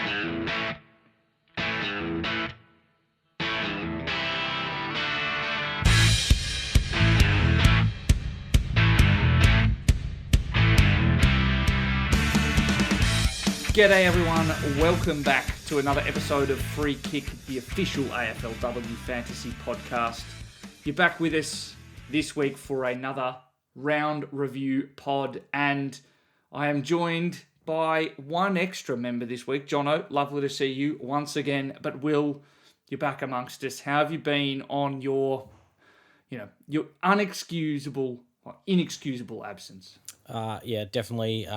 G'day everyone, welcome back to another episode of Free Kick, the official AFLW Fantasy podcast. You're back with us this week for another round review pod, and I am joined by one extra member this week. Jono, lovely to see you once again, but Will, you're back amongst us. How have you been on your inexcusable absence? Yeah, definitely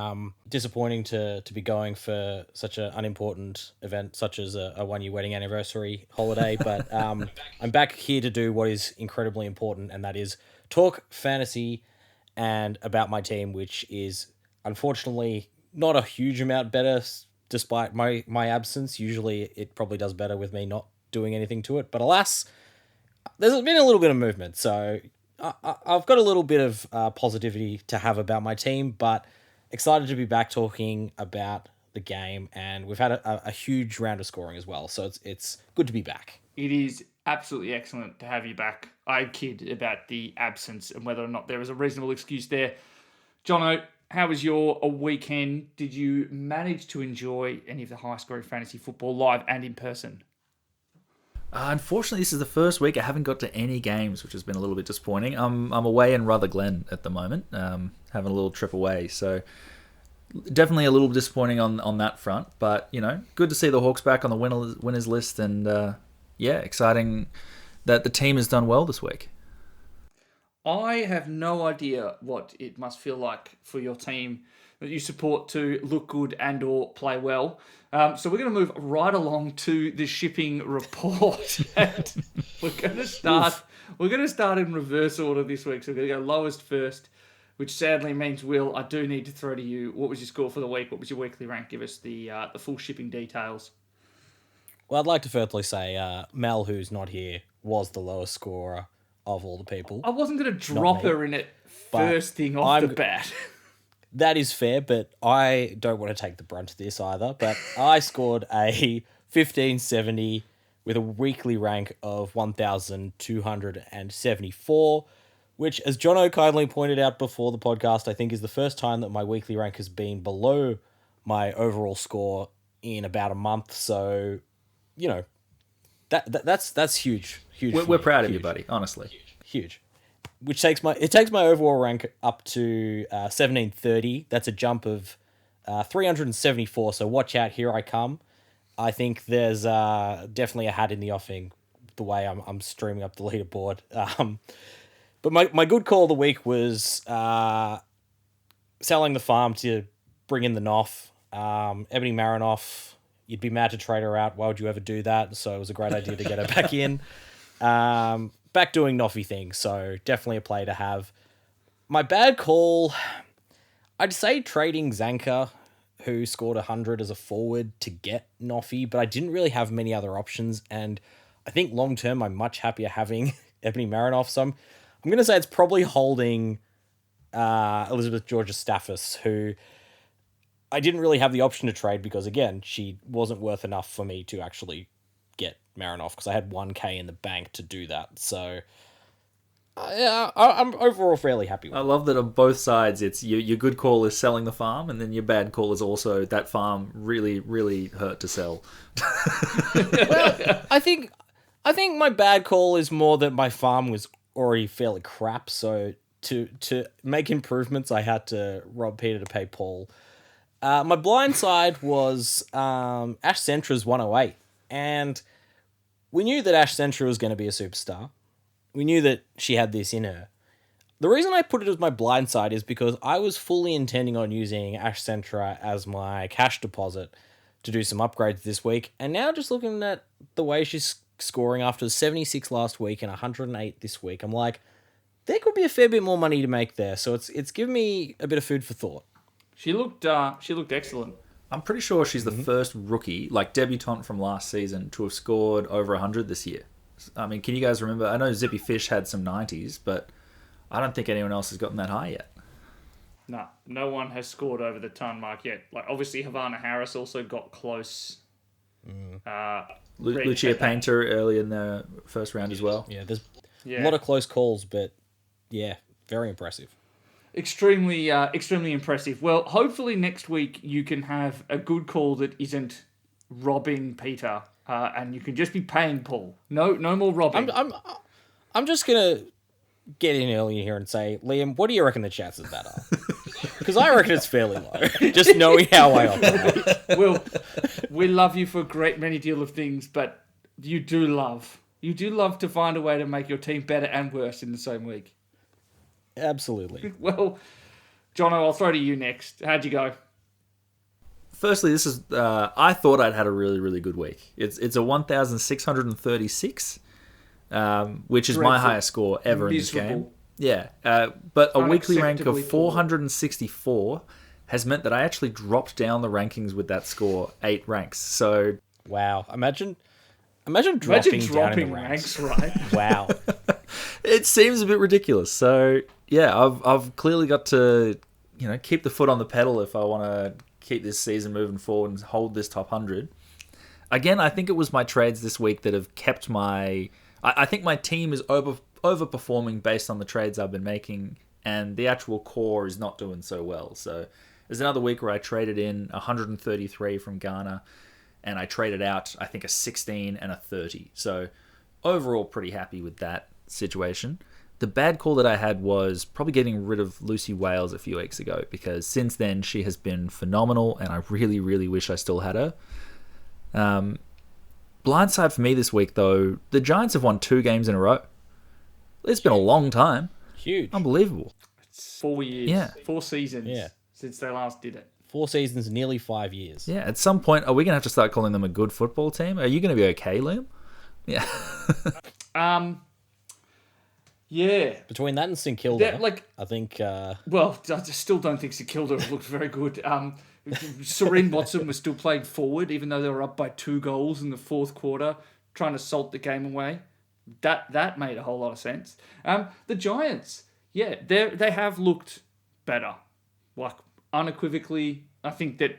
disappointing to be going for such an unimportant event such as a one-year wedding anniversary holiday, but I'm back here to do what is incredibly important, and that is talk fantasy and about my team, which is unfortunately not a huge amount better despite my absence. Usually it probably does better with me not doing anything to it, but alas, there's been a little bit of movement, so I've got a little bit of positivity to have about my team, but excited to be back talking about the game, and we've had a huge round of scoring as well, so it's good to be back. It is absolutely excellent to have you back. I kid about the absence and whether or not there is a reasonable excuse there. Jono, how was your weekend? Did you manage to enjoy any of the high-scoring fantasy football live and in person? Unfortunately, this is the first week I haven't got to any games, which has been a little bit disappointing. I'm away in Rutherglen at the moment, having a little trip away, so definitely a little disappointing on that front. But good to see the Hawks back on the winners list, and exciting that the team has done well this week. I have no idea what it must feel like for your team that you support to look good and or play well. So we're going to move right along to the shipping report. And we're going to start in reverse order this week. So we're going to go lowest first, which sadly means, Will, I do need to throw to you. What was your score for the week? What was your weekly rank? Give us the full shipping details. Well, I'd like to firstly say Mel, who's not here, was the lowest scorer of all the people. I wasn't going to drop her in it first thing off the bat. That is fair, but I don't want to take the brunt of this either. But I scored a 1570 with a weekly rank of 1,274, which, as Jono kindly pointed out before the podcast, I think is the first time that my weekly rank has been below my overall score in about a month. So, that's huge. We're proud of you, buddy. Honestly, huge. Which takes my overall rank up to 1730. That's a jump of 374. So watch out, here I come. I think there's definitely a hat in the offing the way I'm streaming up the leaderboard. But my good call of the week was selling the farm to bring in the Noff. Ebony Marinoff, you'd be mad to trade her out. Why would you ever do that? So it was a great idea to get her back in. Back doing Noffy things, so definitely a play to have. My bad call, I'd say trading Zanka, who scored 100 as a forward, to get Noffy, but I didn't really have many other options, and I think long term I'm much happier having Ebony Marinoff, so I'm going to say it's probably holding Elizabeth Georgia-Staffis, who I didn't really have the option to trade because, again, she wasn't worth enough for me to actually get Marinoff because I had 1k in the bank to do that. So, I'm overall fairly happy with it. I love that on both sides, it's your good call is selling the farm, and then your bad call is also that farm really, really hurt to sell. Well, I think my bad call is more that my farm was already fairly crap, so to make improvements, I had to rob Peter to pay Paul. My blind side was Ash Centra's 108, and we knew that Ash Centra was going to be a superstar. We knew that she had this in her. The reason I put it as my blind side is because I was fully intending on using Ash Centra as my cash deposit to do some upgrades this week, and now just looking at the way she's scoring after 76 last week and 108 this week, I'm like, there could be a fair bit more money to make there, so it's given me a bit of food for thought. She looked excellent. I'm pretty sure she's the first rookie, like debutante from last season, to have scored over 100 this year. I mean, can you guys remember? I know Zippy Fish had some 90s, but I don't think anyone else has gotten that high yet. No one has scored over the ton mark yet. Like, obviously, Havana Harris also got close Lucia Painter early in the first round as well. Yeah, there's a lot of close calls, but yeah, very impressive. Extremely impressive. Well, hopefully next week you can have a good call that isn't robbing Peter, and you can just be paying Paul. No more robbing. I'm just gonna get in early here and say, Liam, what do you reckon the chances of that are? Because I reckon it's fairly low. Just knowing how I operate. Well, we love you for a great many deal of things, but you do love to find a way to make your team better and worse in the same week. Absolutely. Well, Jono, I'll throw to you next. How'd you go? Firstly, this is I thought I'd had a really, really good week. It's a 1,636, which is my highest score ever in this game. Yeah, but a weekly rank of 464 has meant that I actually dropped down the rankings with that score 8 ranks. So wow, imagine dropping down in the ranks, right? Wow, it seems a bit ridiculous. So yeah, I've clearly got to keep the foot on the pedal if I want to keep this season moving forward and hold this top 100. Again, I think it was my trades this week that have kept my. I think my team is overperforming based on the trades I've been making, and the actual core is not doing so well. So there's another week where I traded in 133 from Ghana, and I traded out, I think, a 16 and a 30. So overall, pretty happy with that situation. The bad call that I had was probably getting rid of Lucy Wales a few weeks ago, because since then she has been phenomenal, and I really, really wish I still had her. Blindside for me this week, though, the Giants have won 2 games in a row. It's been a long time. Huge. Unbelievable. It's 4 years. Yeah. 4 seasons since they last did it. 4 seasons, nearly 5 years. Yeah, at some point, are we going to have to start calling them a good football team? Are you going to be okay, Liam? Yeah. Yeah. Between that and St Kilda, I think... Well, I still don't think St Kilda looked very good. Serene Watson was still playing forward, even though they were up by 2 goals in the fourth quarter, trying to salt the game away. That made a whole lot of sense. The Giants, they have looked better, like unequivocally. I think that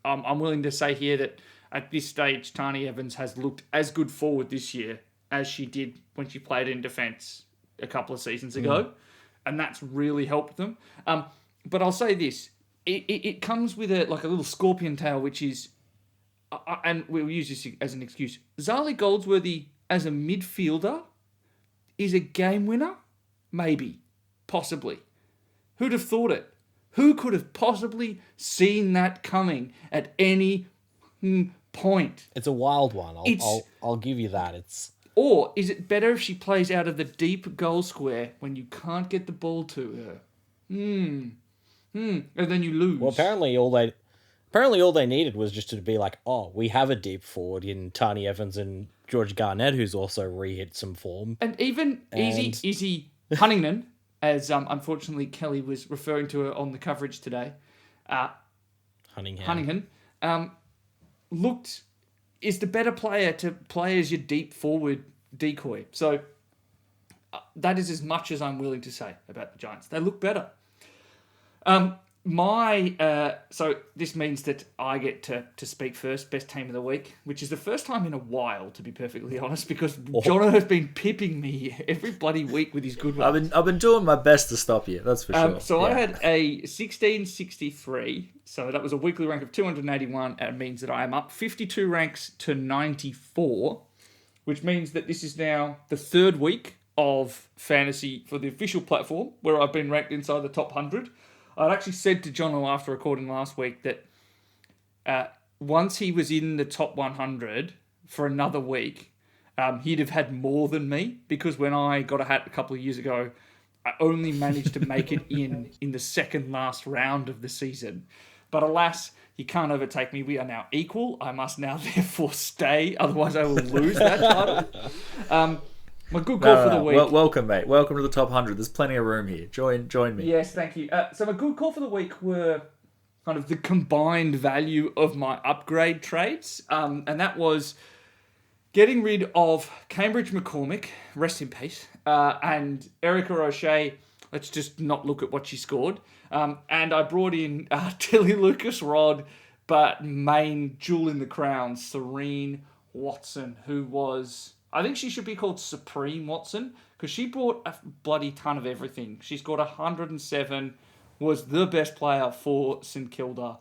I'm willing to say here that at this stage, Tani Evans has looked as good forward this year as she did when she played in defence a couple of seasons ago, and that's really helped them. But I'll say this: it comes with a little scorpion tail, which is, and we'll use this as an excuse. Zali Goldsworthy as a midfielder is a game winner? Maybe. Possibly. Who'd have thought it? Who could have possibly seen that coming at any point? It's a wild one. I'll give you that. Or is it better if she plays out of the deep goal square when you can't get the ball to her? And then you lose. Well, apparently all they needed was just to be like, oh, we have a deep forward in Tani Evans and George Garnett, who's also re-hit some form. And even Izzy Huntington, as unfortunately Kelly was referring to her on the coverage today, Huntington, is the better player to play as your deep forward decoy. So that is as much as I'm willing to say about the Giants. They look better. So this means that I get to speak first, best team of the week, which is the first time in a while, to be perfectly honest, because Jono has been pipping me every bloody week with his good ones. I've been doing my best to stop you, that's for sure. So I had a 1663, so that was a weekly rank of 281, and it means that I am up 52 ranks to 94, which means that this is now the 3rd week of fantasy for the official platform, where I've been ranked inside the top 100. I'd actually said to Jono after recording last week that once he was in the top 100 for another week, he'd have had more than me, because when I got a hat a couple of years ago, I only managed to make it in the second last round of the season. But alas, he can't overtake me. We are now equal. I must now therefore stay, otherwise I will lose that title. My good call for the week. Welcome, mate. Welcome to the top 100. There's plenty of room here. Join me. Yes, thank you. So my good call for the week were kind of the combined value of my upgrade trades. And that was getting rid of Cambridge McCormick, rest in peace, and Erica O'Shea. Let's just not look at what she scored. And I brought in Tilly Lucas Rod, but main jewel in the crown, Serene Watson, who was... I think she should be called Supreme Watson, because she brought a bloody ton of everything. She scored 107, was the best player for St Kilda.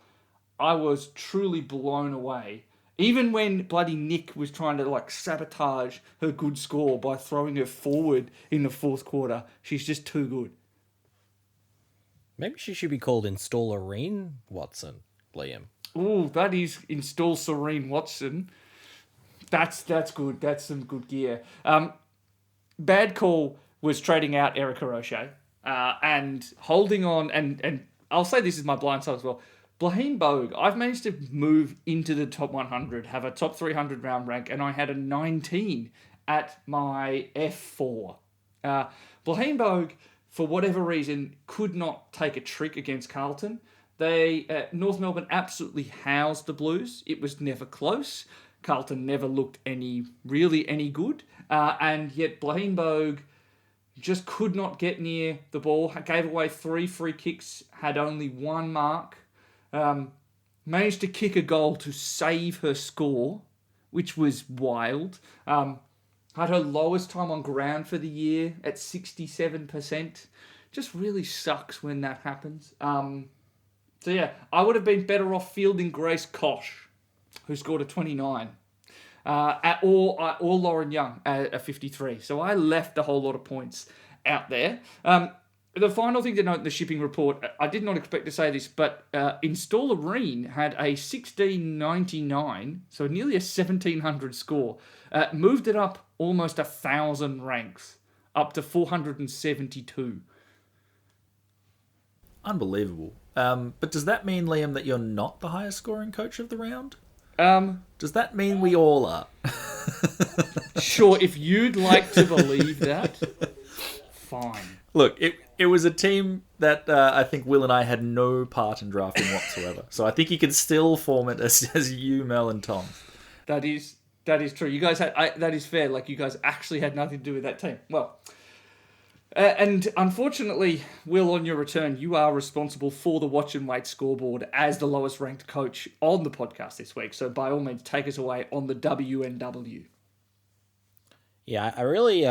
I was truly blown away. Even when bloody Nick was trying to sabotage her good score by throwing her forward in the fourth quarter, she's just too good. Maybe she should be called Install-Arene Watson, Liam. Ooh, that is Install Serene Watson. That's good. That's some good gear. Bad call was trading out Erica O'Shea and holding on, and I'll say this is my blind side as well. Blaheem Bogue, I've managed to move into the top 100, have a top 300 round rank, and I had a 19 at my F4. Blaheem Bogue, for whatever reason, could not take a trick against Carlton. North Melbourne absolutely housed the Blues. It was never close. Carlton never looked any good. And yet Blaheem Bogue just could not get near the ball. Gave away 3 free kicks, had only 1 mark. Managed to kick a goal to save her score, which was wild. Had her lowest time on ground for the year at 67%. Just really sucks when that happens. So yeah, I would have been better off fielding Grace Koch, who scored a 29, or Lauren Young at a 53. So I left a whole lot of points out there. The final thing to note in the shipping report, I did not expect to say this, but Install-Arene had a 1699, so nearly a 1700 score. Moved it up almost 1,000 ranks, up to 472. Unbelievable. But does that mean, Liam, that you're not the highest scoring coach of the round? Does that mean we all are? Sure, if you'd like to believe that, fine. Look, it was a team that I think Will and I had no part in drafting whatsoever. So I think you can still form it as you, Mel, and Tom. That is true. You guys had that is fair. You guys actually had nothing to do with that team. Well, and unfortunately, Will, on your return, you are responsible for the Watch and Wait scoreboard as the lowest ranked coach on the podcast this week. So by all means, take us away on the WNW. Yeah, I really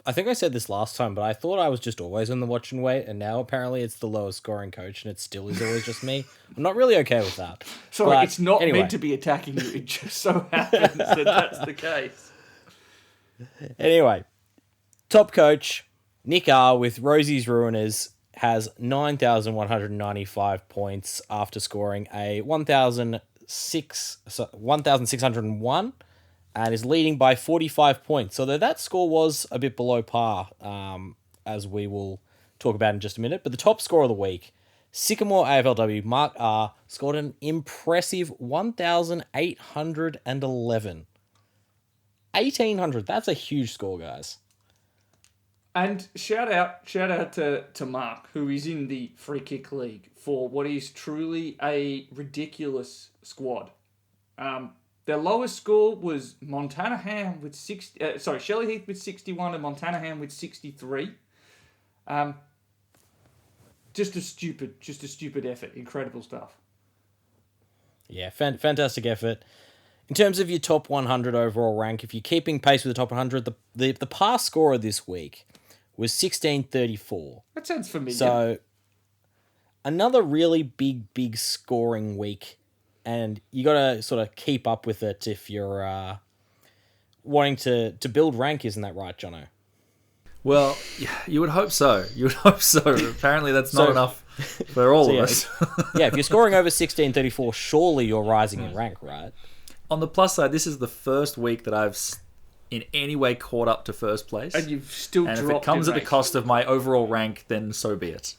I think I said this last time, but I thought I was just always on the Watch and Wait, and now apparently it's the lowest scoring coach, and it still is always just me. I'm not really okay with that. Sorry, but it's not anyway. meant to be attacking you. It just so happens that that's the case. Anyway, top coach, Nick R with Rosie's Ruiners has 9,195 points after scoring a 1,601 and is leading by 45 points. Although that score was a bit below par, as we will talk about in just a minute. But the top score of the week, Sycamore AFLW, Mark R, scored an impressive 1,811. 1,800, that's a huge score, guys. And shout out to Mark, who is in the free kick league for what is truly a ridiculous squad. Their lowest score was Montana Ham with Shelley Heath with 61 and Montana Ham with 63. Just a stupid effort. Incredible stuff. Yeah, fantastic effort. In terms of your top 100 overall rank, if you're keeping pace with the top 100, the pass scorer this week was 1634. That sounds familiar. So, another really big scoring week, and you got to sort of keep up with it if you're wanting to build rank, isn't that right, Jono? Well, you would hope so. Apparently that's not enough for all of us. Yeah, if you're scoring over 1634, surely you're rising in rank, right? On the plus side, this is the first week that I've in any way caught up to first place. And you've still dropped if it comes in at the rank. cost of my overall rank, then so be it.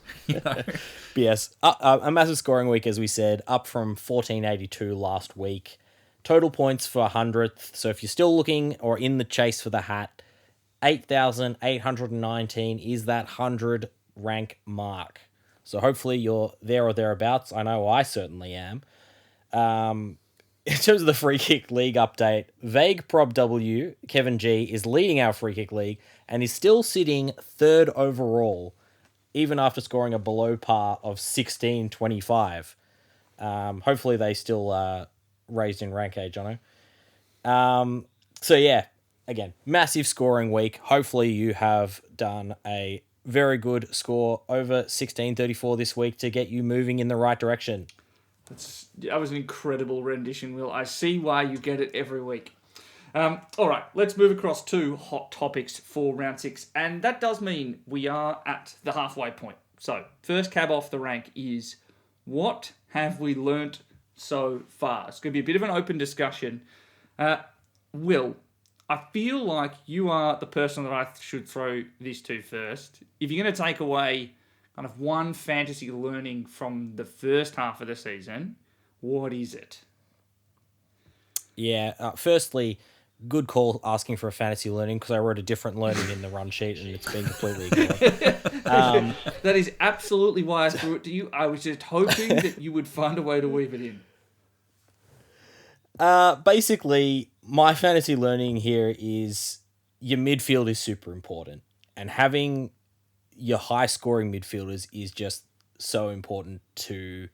Yes, a massive scoring week, as we said, up from 1482 last week. Total points for 100th. So if you're still looking or in the chase for the hat, 8,819 is that 100 rank mark. So hopefully you're there or thereabouts. I know I certainly am. In terms of the free kick league update, Vague Prob W, Kevin G, is leading our free kick league and is still sitting third overall, even after scoring a below par of 1625. Hopefully they still raised in rank, Jono. So yeah, again, massive scoring week. Hopefully you have done a very good score over 1634 this week to get you moving in the right direction. That was an incredible rendition, Will. I see why you get it every week. All right, let's move across to hot topics for round 6. And that does mean we are at the halfway point. So, first cab off the rank is, what have we learnt so far? It's going to be a bit of an open discussion. Will, I feel like you are the person that I should throw this to first. If you're going to take away kind of one fantasy learning from the first half of the season, what is it? Yeah, firstly, good call asking for a fantasy learning, because I wrote a different learning in the run sheet and it's been completely ignored. That is absolutely why I threw it to you. I was just hoping that you would find a way to weave it in. Basically, my fantasy learning here is your midfield is super important, and having your high-scoring midfielders is just so important to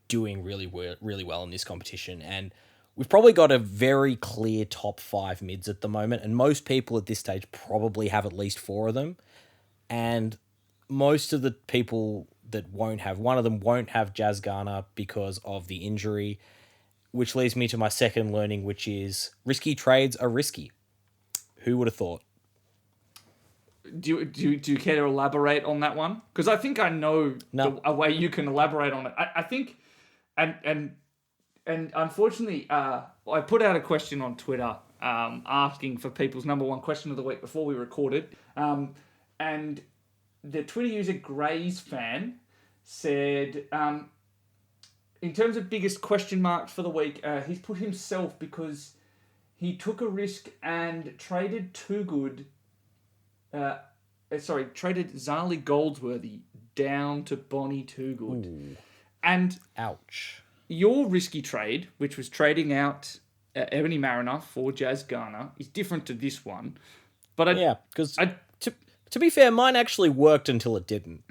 doing really well in this competition. And we've probably got a very clear top 5 mids at the moment, and most people at this stage probably have at least 4 of them. And most of the people that won't have, one of them won't have Jazz Garner because of the injury, which leads me to my second learning, which is risky trades are risky. Who would have thought? Do you care to elaborate on that one? Because I think I know a way you can elaborate on it. I think, and unfortunately, I put out a question on Twitter asking for people's number one question of the week before we recorded. And the Twitter user Gray's fan said, in terms of biggest question marks for the week, he's put himself because he took a risk and traded traded Zali Goldsworthy down to Bonnie Toogood. Ooh. And ouch. Your risky trade, which was trading out Ebony Marinoff for Jazz Garner, is different to this one. But because to be fair, mine actually worked until it didn't.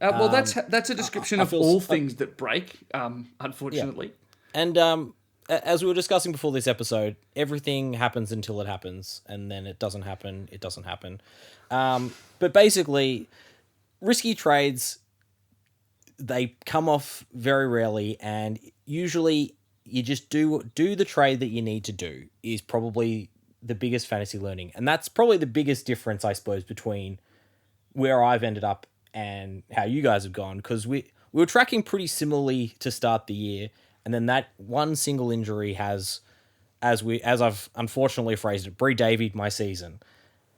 Well, that's a description of all things that break, unfortunately. Yeah. And as we were discussing before this episode, everything happens until it happens, and then it doesn't happen. It doesn't happen. But basically, risky trades, they come off very rarely, and usually you just do the trade that you need to do is probably the biggest fantasy learning. And that's probably the biggest difference, I suppose, between where I've ended up and how you guys have gone, because we were tracking pretty similarly to start the year, and then that one single injury has, as I've unfortunately phrased it, Davied my season,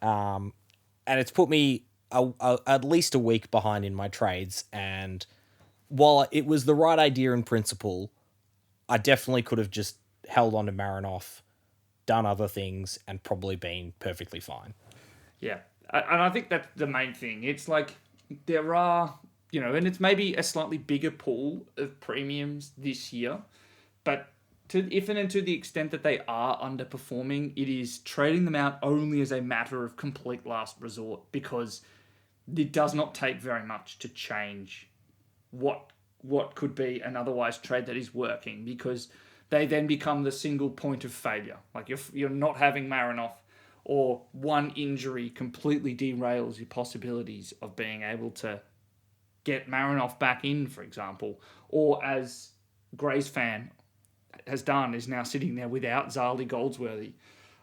and it's put me at least a week behind in my trades. And while it was the right idea in principle, I definitely could have just held on to Marinoff, done other things, and probably been perfectly fine. Yeah, and I think that's the main thing. It's like there are, and it's maybe a slightly bigger pool of premiums this year, but if and to the extent that they are underperforming, it is trading them out only as a matter of complete last resort, because it does not take very much to change what could be an otherwise trade that is working, because they then become the single point of failure. Like you're not having Marinoff, or one injury completely derails your possibilities of being able to get Marinoff back in, for example, or as Gray's fan has done, is now sitting there without Zali Goldsworthy.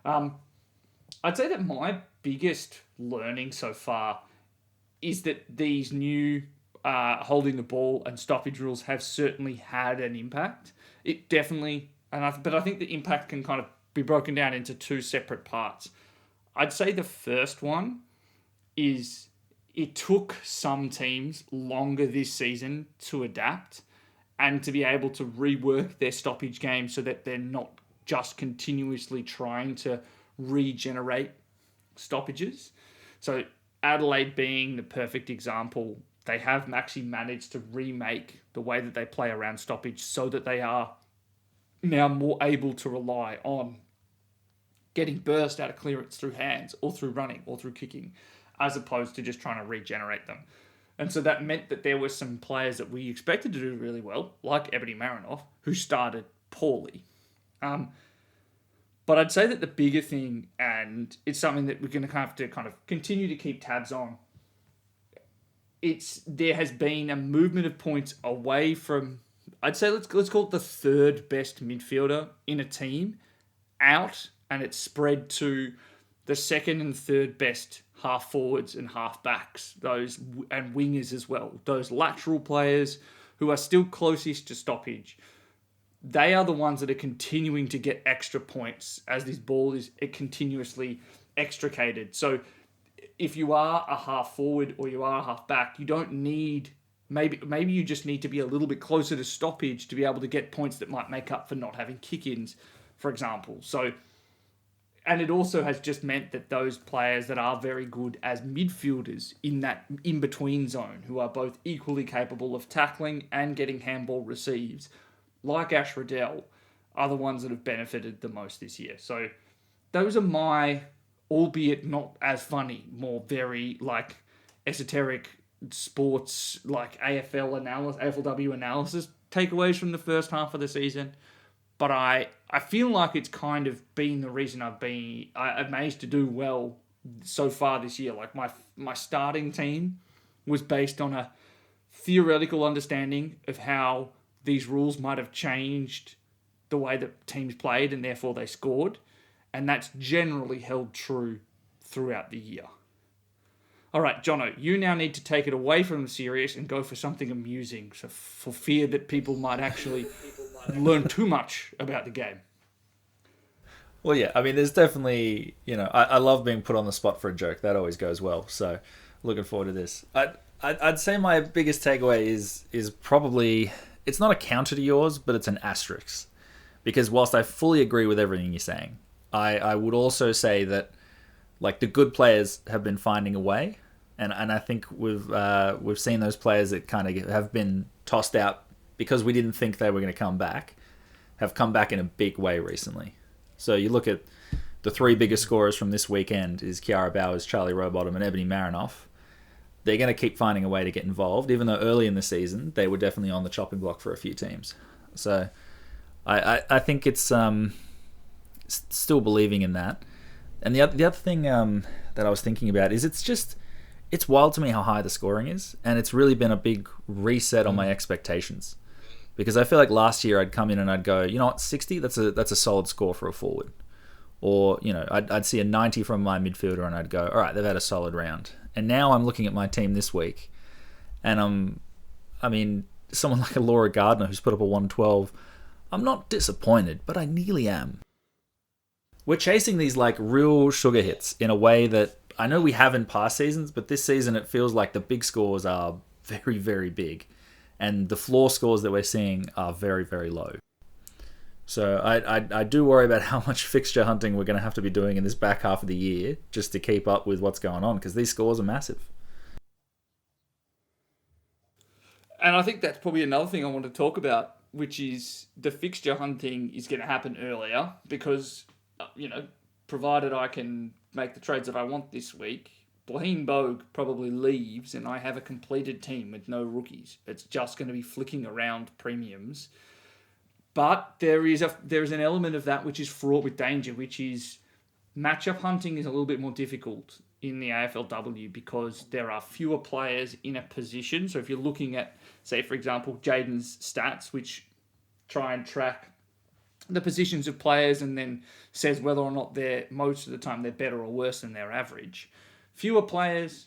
I'd say that my biggest learning so far is that these new holding the ball and stoppage rules have certainly had an impact. It definitely, but I think the impact can kind of be broken down into two separate parts. I'd say the first one is it took some teams longer this season to adapt and to be able to rework their stoppage game so that they're not just continuously trying to regenerate stoppages. So Adelaide being the perfect example, they have actually managed to remake the way that they play around stoppage so that they are now more able to rely on getting burst out of clearance through hands or through running or through kicking, as opposed to just trying to regenerate them. And so that meant that there were some players that we expected to do really well, like Ebony Marinoff, who started poorly. But I'd say that the bigger thing, and it's something that we're going to have to kind of continue to keep tabs on, there has been a movement of points away from, I'd say let's call it the third best midfielder in a team, out, and it's spread to the second and third best half forwards and half backs, and wingers as well. Those lateral players who are still closest to stoppage. They are the ones that are continuing to get extra points as this ball is continuously extricated. So if you are a half forward or you are a half back, you don't need, maybe you just need to be a little bit closer to stoppage to be able to get points that might make up for not having kick-ins, for example. So, and it also has just meant that those players that are very good as midfielders in that in-between zone, who are both equally capable of tackling and getting handball receives, like Ash Riddell, are the ones that have benefited the most this year. So those are my, albeit not as funny, more very like esoteric sports, like AFLW analysis takeaways from the first half of the season. But I feel like it's kind of been the reason I've managed to do well so far this year. Like my starting team was based on a theoretical understanding of how these rules might have changed the way that teams played and therefore they scored. And that's generally held true throughout the year. All right, Jono, you now need to take it away from the serious and go for something amusing, so for fear that people might actually learn too much about the game. Well, yeah, I mean, there's definitely, I love being put on the spot for a joke. That always goes well. So looking forward to this. I'd say my biggest takeaway is probably, it's not a counter to yours, but it's an asterisk. Because whilst I fully agree with everything you're saying, I would also say that like the good players have been finding a way. And I think we've seen those players that kind of have been tossed out because we didn't think they were going to come back, have come back in a big way recently. So you look at the three biggest scorers from this weekend is Kiara Bowers, Charlie Rowbottom, and Ebony Marinoff. They're going to keep finding a way to get involved, even though early in the season they were definitely on the chopping block for a few teams. So I think it's still believing in that. And the other thing that I was thinking about is it's wild to me how high the scoring is, and it's really been a big reset on my expectations. Because I feel like last year I'd come in and I'd go, you know what, 60, that's a solid score for a forward. Or, I'd see a 90 from my midfielder and I'd go, all right, they've had a solid round. And now I'm looking at my team this week, and someone like a Laura Gardner who's put up a 112, I'm not disappointed, but I nearly am. We're chasing these like real sugar hits in a way that I know we have in past seasons, but this season it feels like the big scores are very, very big. And the floor scores that we're seeing are very, very low. So I do worry about how much fixture hunting we're going to have to be doing in this back half of the year just to keep up with what's going on, because these scores are massive. And I think that's probably another thing I want to talk about, which is the fixture hunting is going to happen earlier because, provided I can make the trades that I want this week, Blaine Bogue probably leaves and I have a completed team with no rookies. It's just going to be flicking around premiums. But there is an element of that which is fraught with danger, which is matchup hunting is a little bit more difficult in the AFLW because there are fewer players in a position. So if you're looking at, say, for example, Jaden's stats, which try and track the positions of players and then says whether or not most of the time they're better or worse than their average. Fewer players,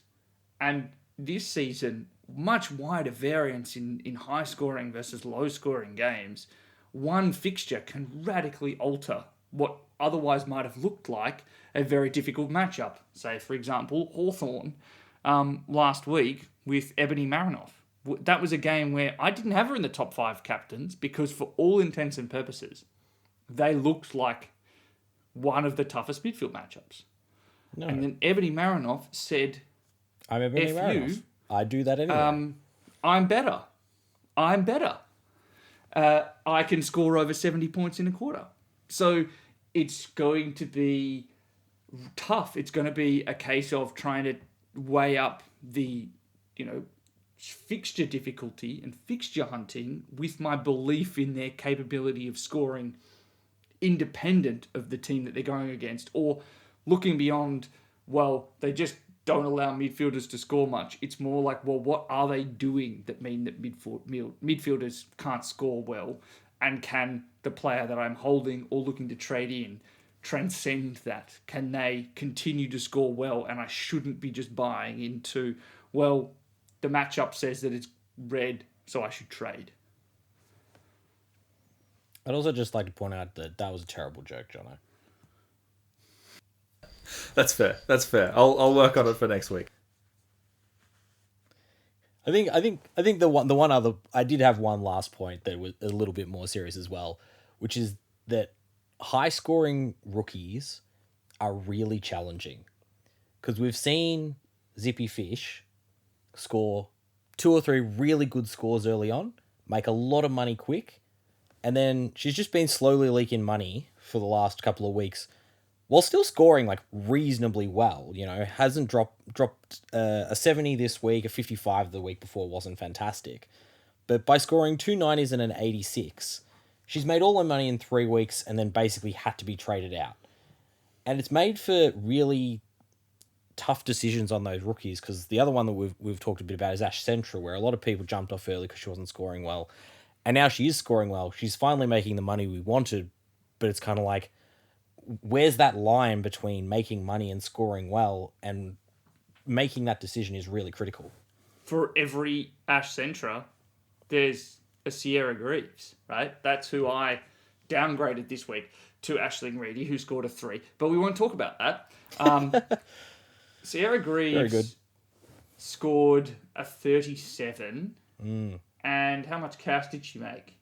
and this season, much wider variance in high scoring versus low scoring games. One fixture can radically alter what otherwise might have looked like a very difficult matchup. Say, for example, Hawthorn last week with Ebony Marinoff. That was a game where I didn't have her in the top 5 captains because for all intents and purposes, they looked like one of the toughest midfield matchups. No. And then Ebony Marinoff said, I'm Ebony Marinoff. I do that anyway. I'm better. I can score over 70 points in a quarter. So it's going to be tough. It's going to be a case of trying to weigh up the, fixture difficulty and fixture hunting with my belief in their capability of scoring independent of the team that they're going against, or looking beyond, well, they just don't allow midfielders to score much. It's more like, well, what are they doing that mean that midfielders can't score well, and can the player that I'm holding or looking to trade in transcend that? Can they continue to score well, and I shouldn't be just buying into, well, the matchup says that it's red, so I should trade. I'd also just like to point out that was a terrible joke, Jono. That's fair. That's fair. I'll work on it for next week. I think the one other, I did have one last point that was a little bit more serious as well, which is that high scoring rookies are really challenging, because we've seen Zippy Fish score 2 or 3 really good scores early on, make a lot of money quick, and then she's just been slowly leaking money for the last couple of weeks while still scoring like reasonably well. You know, hasn't dropped a 70 this week, a 55 the week before wasn't fantastic. But by scoring 2 90s and an 86, she's made all her money in 3 weeks and then basically had to be traded out. And it's made for really tough decisions on those rookies, because the other one that we've talked a bit about is Ash Central, where a lot of people jumped off early because she wasn't scoring well. And now she is scoring well. She's finally making the money we wanted, but it's kind of like, where's that line between making money and scoring well? And making that decision is really critical. For every Ash Centra, there's a Sierra Greaves, right? That's who I downgraded this week to Aisling Reedy, who scored a 3. But we won't talk about that. Sierra Greaves scored a 37. And how much cash did she make?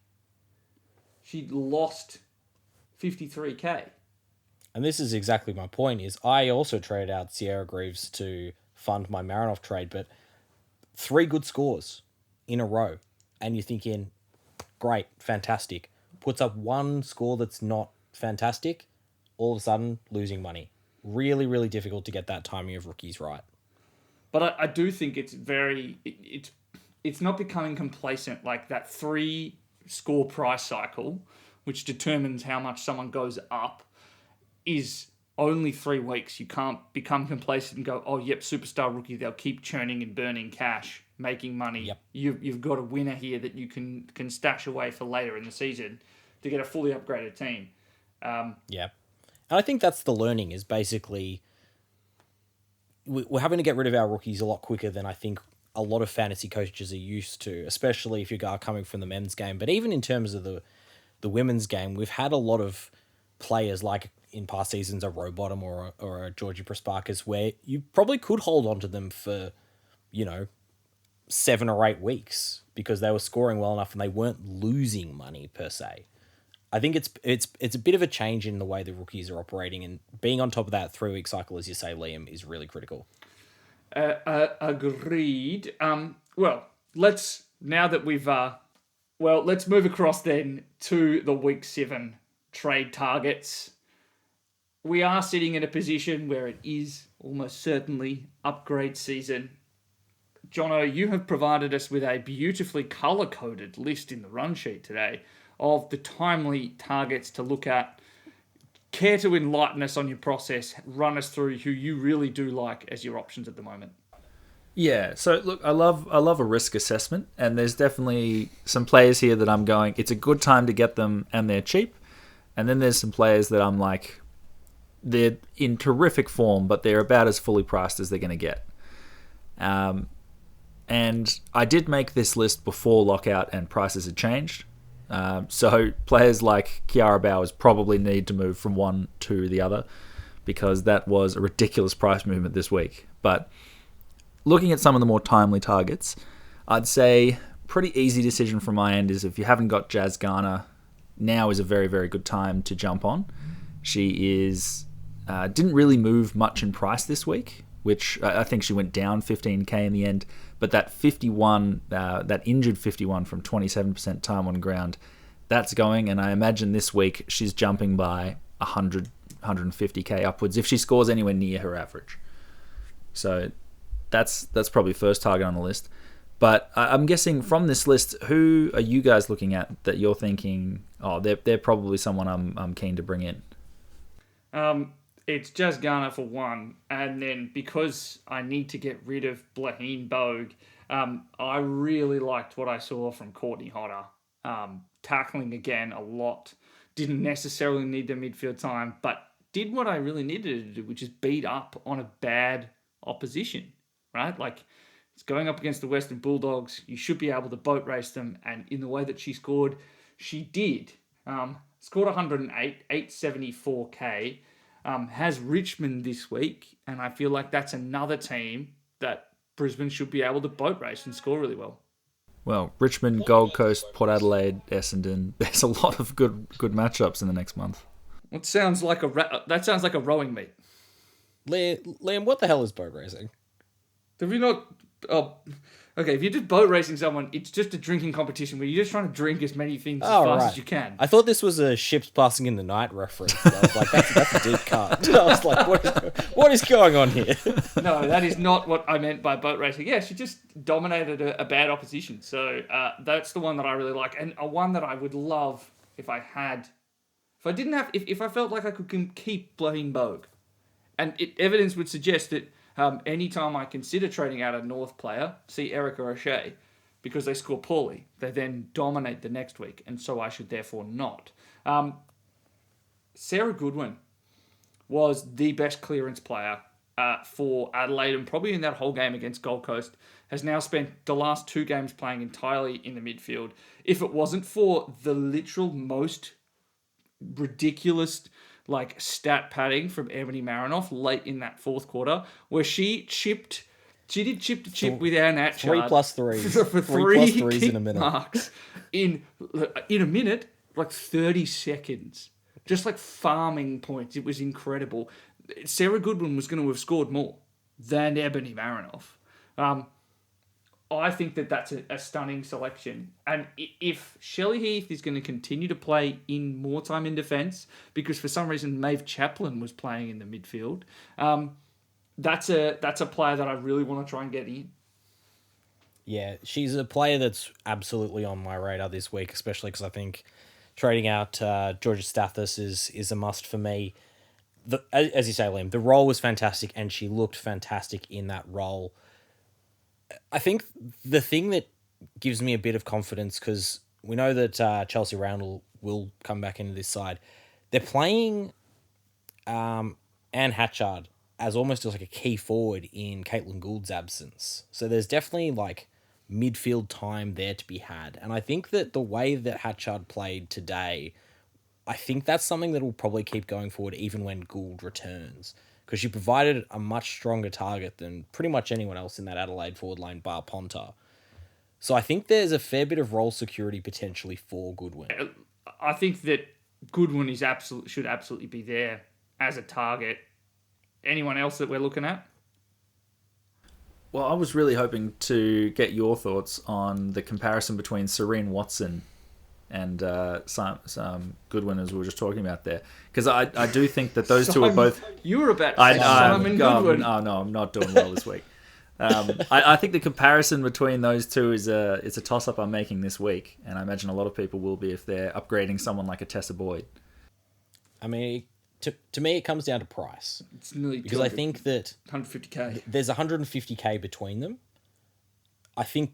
She lost 53k. And this is exactly my point, is I also traded out Sierra Greaves to fund my Marinoff trade, but 3 good scores in a row. And you're thinking, great, fantastic. Puts up 1 score that's not fantastic, all of a sudden losing money. Really, really difficult to get that timing of rookies right. But I do think it's not becoming complacent, like that 3 score price cycle, which determines how much someone goes up, is only 3 weeks. You can't become complacent and go, oh, yep, superstar rookie, they'll keep churning and burning cash, making money. Yep. You've got a winner here that you can stash away for later in the season to get a fully upgraded team. Yeah. And I think that's the learning, is basically we're having to get rid of our rookies a lot quicker than I think a lot of fantasy coaches are used to, especially if you are coming from the men's game. But even in terms of the women's game, we've had a lot of players like in past seasons, a Rowbottom or a Georgie Prasparkas, where you probably could hold on to them for, 7 or 8 weeks because they were scoring well enough and they weren't losing money per se. I think it's a bit of a change in the way the rookies are operating, and being on top of that 3-week cycle, as you say, Liam, is really critical. Agreed. Let's move across then to the week 7 trade targets. We are sitting in a position where it is almost certainly upgrade season. Jono, you have provided us with a beautifully colour-coded list in the run sheet today of the timely targets to look at. Care to enlighten us on your process? Run us through who you really do like as your options at the moment. Yeah, so look, I love a risk assessment, and there's definitely some players here that I'm going, it's a good time to get them and they're cheap. And then there's some players that I'm like, they're in terrific form, but they're about as fully priced as they're going to get. And I did make this list before lockout and prices had changed. So players like Kiara Bowers probably need to move from one to the other, because that was a ridiculous price movement this week. But looking at some of the more timely targets, I'd say pretty easy decision from my end is if you haven't got Jazz Garner, now is a very, very good time to jump on. She didn't really move much in price this week, which I think she went down 15k in the end. But that 51, that injured 51 from 27% time on ground, that's going. And I imagine this week she's jumping by 100, 150k upwards if she scores anywhere near her average. So that's probably first target on the list. But I'm guessing from this list, who are you guys looking at that you're thinking, oh, they're probably someone I'm keen to bring in? It's just Garner for one, and then because I need to get rid of Blaheen Bogue, I really liked what I saw from Courtney Hodder. Tackling again a lot. Didn't necessarily need the midfield time, but did what I really needed to do, which is beat up on a bad opposition, right? Like, it's going up against the Western Bulldogs. You should be able to boat race them, and in the way that she scored, she did. Scored 108, 874k. Has Richmond this week, and I feel like that's another team that Brisbane should be able to boat race and score really well. Well, Richmond, Gold Coast, Port Adelaide, Essendon. There's a lot of good matchups in the next month. That sounds like a rowing meet. Liam, what the hell is boat racing? Have you not? Oh, okay. If you're just boat racing someone, it's just a drinking competition where you're just trying to drink as many things as fast as you can. I thought this was a ships passing in the night reference. I was like, that's a deep cut. I was like, what is going on here? No, that is not what I meant by boat racing. Yeah, she just dominated a bad opposition. So that's the one that I really like, and a one that I would love if I felt like I could keep Blaheen Bogue, and evidence would suggest that. Anytime I consider trading out a North player, see Erica O'Shea, because they score poorly. They then dominate the next week, and so I should therefore not. Sarah Goodwin was the best clearance player for Adelaide, and probably in that whole game against Gold Coast, has now spent the last 2 games playing entirely in the midfield. If it wasn't for the literal most ridiculous stat padding from Ebony Marinoff late in that fourth quarter, where she did chip to chip with Ann Atchard 3+3 for 3+3s kick in a minute. marks in a minute, 30 seconds, just farming points. It was incredible. Sarah Goodwin was going to have scored more than Ebony Marinoff. I think that that's a stunning selection. And if Shelley Heath is going to continue to play in more time in defence, because for some reason Maeve Chaplin was playing in the midfield, that's a player that I really want to try and get in. Yeah, she's a player that's absolutely on my radar this week, especially because I think trading out Georgia Stathis is a must for me. As you say, Liam, the role was fantastic, and she looked fantastic in that role. I think the thing that gives me a bit of confidence, because we know that Chelsea Roundel will come back into this side, they're playing Anne Hatchard as almost like a key forward in Caitlin Gould's absence. So there's definitely midfield time there to be had. And I think that the way that Hatchard played today, I think that's something that will probably keep going forward even when Gould returns, because she provided a much stronger target than pretty much anyone else in that Adelaide forward line bar Ponta. So I think there's a fair bit of role security potentially for Goodwin. I think that Goodwin should absolutely be there as a target. Anyone else that we're looking at? Well, I was really hoping to get your thoughts on the comparison between Serene Watson and some Goodwin, as we were just talking about there, because I do think that those two are both. You were about to say Simon Goodwin. Oh no, I'm not doing well this week. I think the comparison between those two it's a toss up I'm making this week, and I imagine a lot of people will be if they're upgrading someone like a Tessa Boyd. I mean, to me, it comes down to price. It's nearly because I think that 150k. There's 150k between them. I think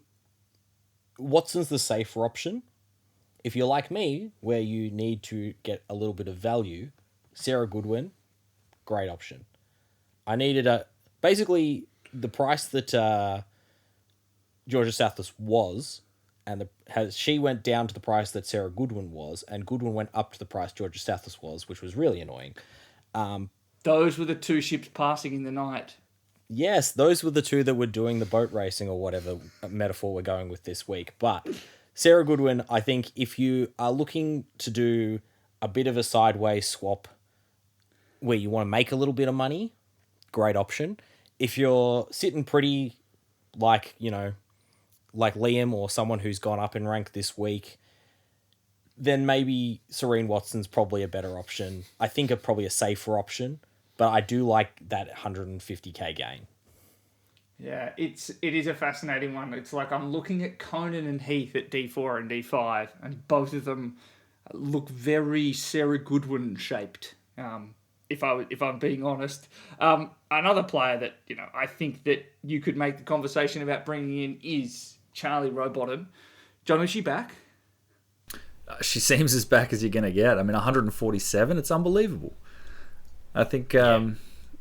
Watson's the safer option. If you're like me, where you need to get a little bit of value, Sarah Goodwin, great option. I needed basically the price that Georgia Southwest was, and she went down to the price that Sarah Goodwin was, and Goodwin went up to the price Georgia Southwest was, which was really annoying. Those were the 2 ships passing in the night. Yes, those were the 2 that were doing the boat racing, or whatever metaphor we're going with this week. But Sarah Goodwin, I think if you are looking to do a bit of a sideways swap where you want to make a little bit of money, great option. If you're sitting pretty like Liam or someone who's gone up in rank this week, then maybe Serene Watson's probably a better option. I think probably a safer option, but I do like that 150k gain. Yeah, it is a fascinating one. It's like I'm looking at Conan and Heath at D4 and D5, and both of them look very Sarah Goodwin shaped. If I'm being honest, another player that I think that you could make the conversation about bringing in is Charlie Rowbottom. John, is she back? She seems as back as you're going to get. I mean, 147. It's unbelievable. I think.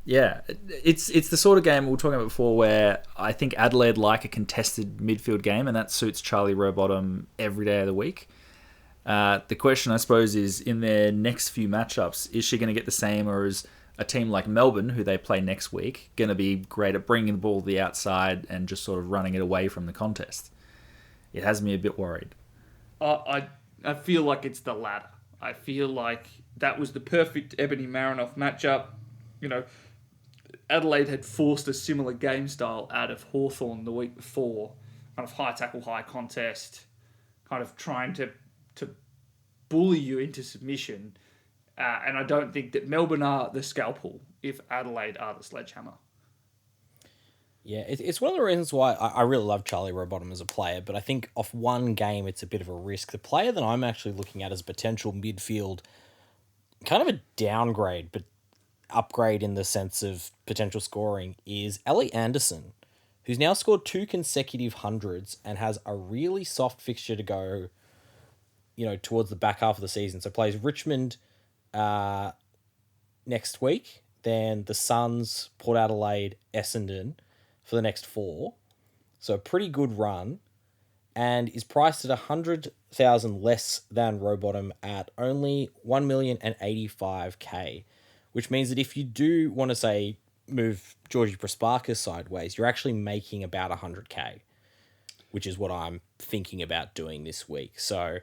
Yeah, it's the sort of game we were talking about before where I think Adelaide like a contested midfield game, and that suits Charlie Rowbottom every day of the week. The question, I suppose, is in their next few matchups, is she going to get the same, or is a team like Melbourne, who they play next week, going to be great at bringing the ball to the outside and just sort of running it away from the contest? It has me a bit worried. I feel like it's the latter. I feel like that was the perfect Ebony Marinoff matchup. Adelaide had forced a similar game style out of Hawthorn the week before, kind of high tackle, high contest, kind of trying to bully you into submission. And I don't think that Melbourne are the scalpel if Adelaide are the sledgehammer. Yeah, it's one of the reasons why I really love Charlie Rowbottom as a player, but I think off one game it's a bit of a risk. The player that I'm actually looking at as a potential midfield, kind of a downgrade, but upgrade in the sense of potential scoring, is Ellie Anderson, who's now scored 2 consecutive hundreds and has a really soft fixture to go, towards the back half of the season. So plays Richmond next week, then the Suns, Port Adelaide, Essendon for the next 4. So a pretty good run, and is priced at 100,000 less than Rowbottom at only 1,085,000. Which means that if you do want to, say, move Georgie Prasparkas sideways, you're actually making about 100k, which is what I'm thinking about doing this week. So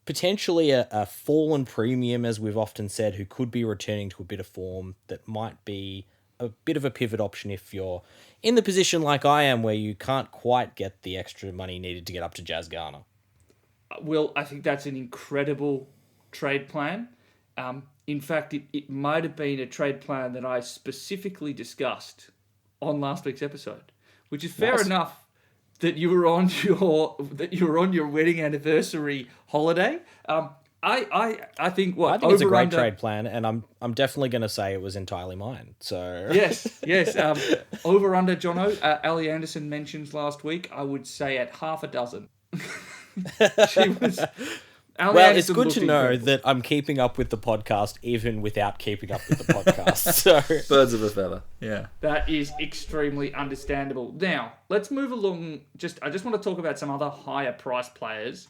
potentially a fallen premium, as we've often said, who could be returning to a bit of form that might be a bit of a pivot option if you're in the position like I am where you can't quite get the extra money needed to get up to Jazz Garner. Well, I think that's an incredible trade plan. In fact, it might have been a trade plan that I specifically discussed on last week's episode, which is fair enough that you were on your wedding anniversary holiday. I think I think it's a great trade plan, and I'm definitely going to say it was entirely mine. So yes. Over under Jono, Ali Anderson mentions last week. I would say at half a dozen. She was. Well, it's good to know that I'm keeping up with the podcast even without keeping up with the podcast. So birds of a feather. Yeah. That is extremely understandable. Now, let's move along. I just want to talk about some other higher price players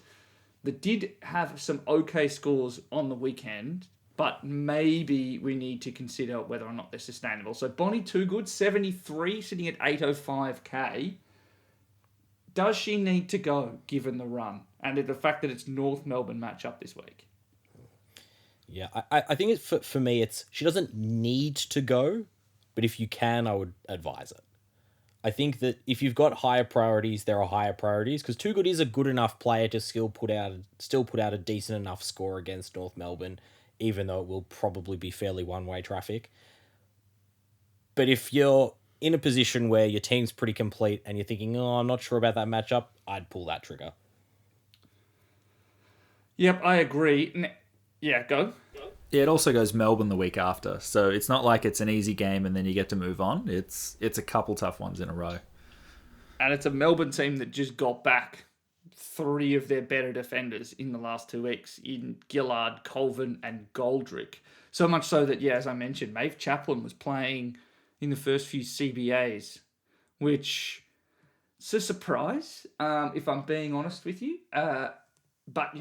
that did have some okay scores on the weekend, but maybe we need to consider whether or not they're sustainable. So Bonnie Toogood, 73, sitting at 805k. Does she need to go, given the run? And the fact that it's North Melbourne matchup this week. Yeah, I think for me, she doesn't need to go, but if you can, I would advise it. I think that if you've got higher priorities, there are higher priorities, because Toogood is a good enough player to still put out a decent enough score against North Melbourne, even though it will probably be fairly one-way traffic. But if you're in a position where your team's pretty complete and you're thinking, I'm not sure about that matchup, I'd pull that trigger. Yep, I agree. Yeah, go. Yeah, it also goes Melbourne the week after, so it's not like it's an easy game and then you get to move on. It's a couple tough ones in a row. And it's a Melbourne team that just got back 3 of their better defenders in the last 2 weeks in Gillard, Colvin and Goldrick. So much so that, as I mentioned, Maeve Chaplin was playing in the first few CBAs, which is a surprise, if I'm being honest with you. But,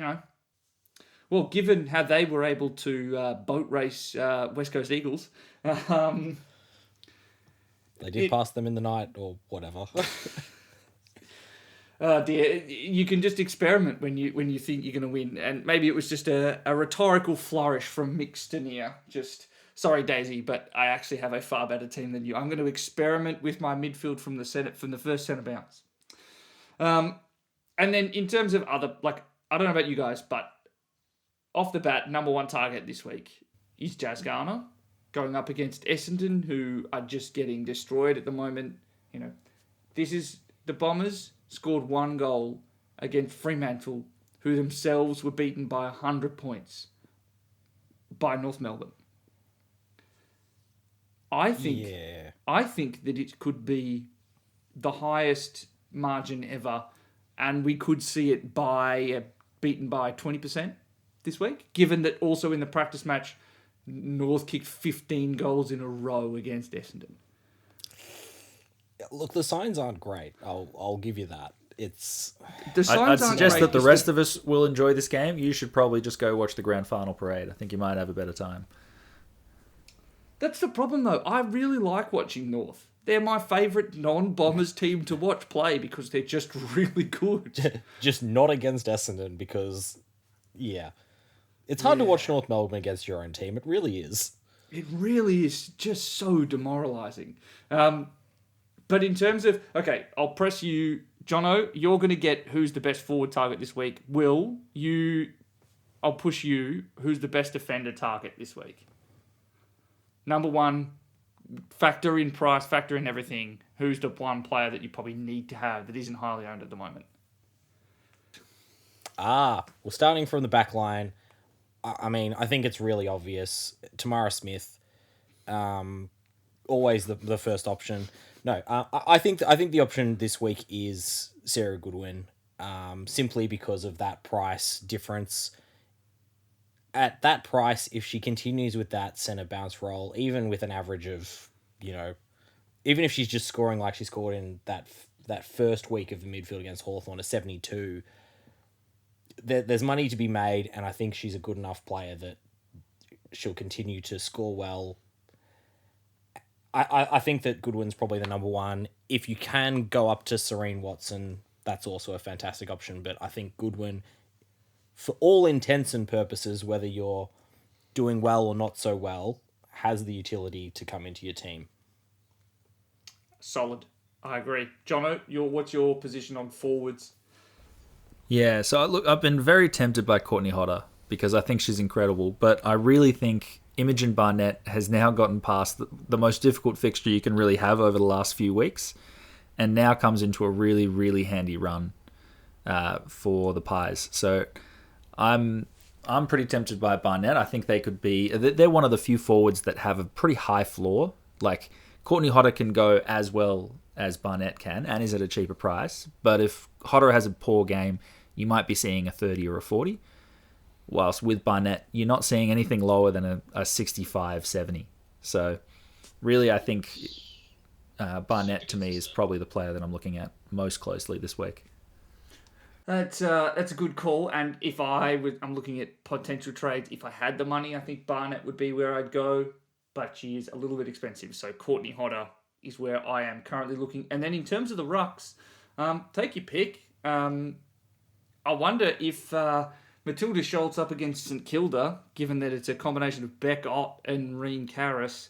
well, given how they were able to boat race West Coast Eagles, they did pass them in the night or whatever. Dear, you can just experiment when you think you're going to win, and maybe it was just a rhetorical flourish from Mick Stanier. Just sorry, Daisy, but I actually have a far better team than you. I'm going to experiment with my midfield from the first centre bounce. And then in terms of other, I don't know about you guys, but off the bat, number 1 target this week is Jazz Garner, going up against Essendon, who are just getting destroyed at the moment. The Bombers scored 1 goal against Fremantle, who themselves were beaten by 100 points by North Melbourne. I think that it could be the highest margin ever, and we could see it beaten by 20% this week, given that also in the practice match, North kicked 15 goals in a row against Essendon. Look, the signs aren't great. I'll give you that. It's. I'd suggest that the rest of us will enjoy this game. You should probably just go watch the grand final parade. I think you might have a better time. That's the problem, though. I really like watching North. They're my favourite non-Bombers team to watch play because they're just really good. Just not against Essendon because, yeah. It's hard to watch North Melbourne against your own team. It really is. It really is just so demoralising. But in terms of... Okay, I'll press you. Jono, you're going to get who's the best forward target this week. Will, I'll push you. Who's the best defender target this week? Number one, factor in price, factor in everything. Who's the one player that you probably need to have that isn't highly owned at the moment? Well, starting from the back line, I mean, I think it's really obvious. Tamara Smith, always the first option. No, I think the option this week is Sarah Goodwin, simply because of that price difference. At that price, if she continues with that centre bounce role, even with an average of, even if she's just scoring like she scored in that first week of the midfield against Hawthorn, a 72, there's money to be made, and I think she's a good enough player that she'll continue to score well. I think that Goodwin's probably the number one. If you can go up to Serene Watson, that's also a fantastic option, but I think Goodwin, for all intents and purposes, whether you're doing well or not so well, has the utility to come into your team. Solid. I agree. Jono, what's your position on forwards? Yeah, so look, I've been very tempted by Courtney Hodder because I think she's incredible, but I really think Imogen Barnett has now gotten past the most difficult fixture you can really have over the last few weeks, and now comes into a really, really handy run for the Pies. So I'm pretty tempted by Barnett. I think they could be... They're one of the few forwards that have a pretty high floor. Like, Courtney Hodder can go as well as Barnett can and is at a cheaper price. But if Hodder has a poor game, you might be seeing a 30 or a 40. Whilst with Barnett, you're not seeing anything lower than a 65, 70. So really, I think Barnett, to me, is probably the player that I'm looking at most closely this week. That's a good call. And if I'm looking at potential trades, if I had the money, I think Barnett would be where I'd go. But she is a little bit expensive. So Courtney Hodder is where I am currently looking. And then in terms of the rucks, take your pick. I wonder if Matilda Schultz up against St Kilda, given that it's a combination of Beck Ott and Reen Karras,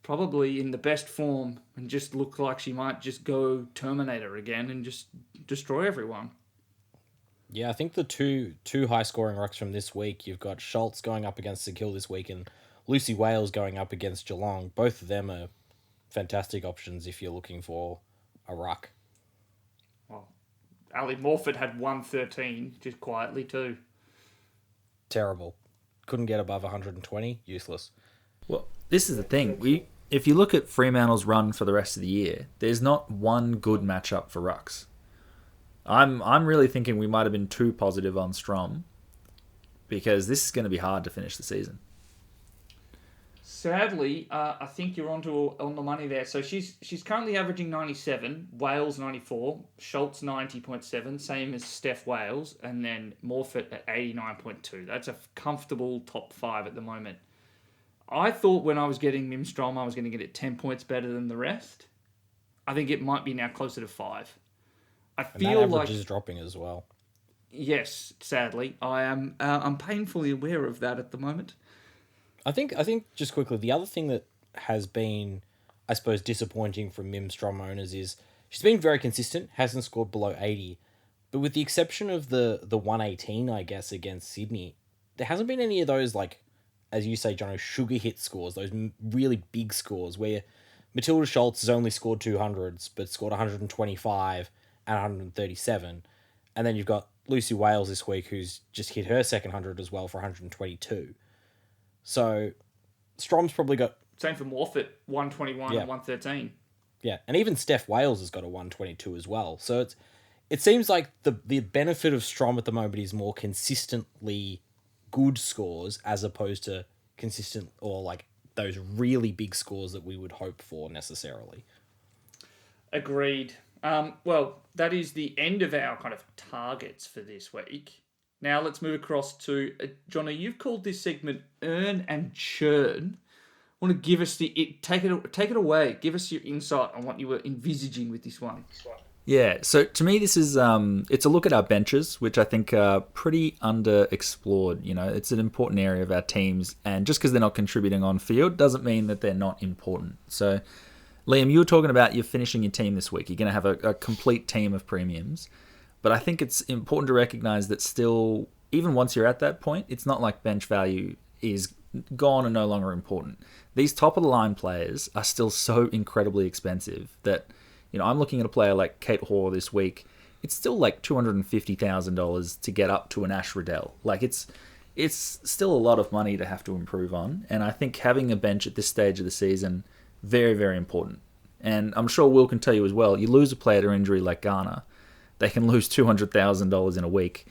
probably in the best form and just look like she might just go Terminator again and just destroy everyone. Yeah, I think the two high-scoring rucks from this week, you've got Schultz going up against St Kilda this week and Lucy Wales going up against Geelong. Both of them are fantastic options if you're looking for a ruck. Well, Ali Morford had 113 just quietly too. Terrible. Couldn't get above 120. Useless. Well, this is the thing. If you look at Fremantle's run for the rest of the year, there's not one good matchup for rucks. I'm really thinking we might have been too positive on Strom because this is going to be hard to finish the season. Sadly, I think you're on the money there. So she's currently averaging 97, Wales 94, Schultz 90.7, same as Steph Wales, and then Morfitt at 89.2. That's a comfortable top 5 at the moment. I thought when I was getting Mim Strom, I was going to get it 10 points better than the rest. I think it might be now closer to 5. I feel and that like average is dropping as well. Yes, sadly, I'm painfully aware of that at the moment. I think just quickly, the other thing that has been, I suppose, disappointing from Mim Strom owners is she's been very consistent, hasn't scored below 80, but with the exception of the 118, I guess, against Sydney, there hasn't been any of those, like, as you say, Jono, sugar hit scores, those really big scores where Matilda Schultz has only scored 200s, but scored 125 and 137. And then you've got Lucy Wales this week, who's just hit her second 100 as well for 122. So Strom's probably got... Same for Morfitt, 121 Yeah. and 113. Yeah, and even Steph Wales has got a 122 as well. So it seems like the benefit of Strom at the moment is more consistently good scores as opposed to consistent or like those really big scores that we would hope for necessarily. Agreed. Well, that is the end of our kind of targets for this week. Now let's move across to Johnny. You've called this segment "Earn and Churn." Want to give us take it away. Give us your insight on what you were envisaging with this one. Yeah, so to me, this is it's a look at our benches, which I think are pretty underexplored. You know, it's an important area of our teams, and just because they're not contributing on field doesn't mean that they're not important. So, Liam, you were talking about you're finishing your team this week. You're going to have a complete team of premiums, but I think it's important to recognize that still, even once you're at that point, it's not like bench value is gone and no longer important. These top of the line players are still so incredibly expensive that, you know, I'm looking at a player like Kate Hoare this week. It's still like $250,000 to get up to an Ash Riddell. Like it's still a lot of money to have to improve on. And I think having a bench at this stage of the season, very, very important. And I'm sure Will can tell you as well, you lose a player to injury like Garner, they can lose $200,000 in a week.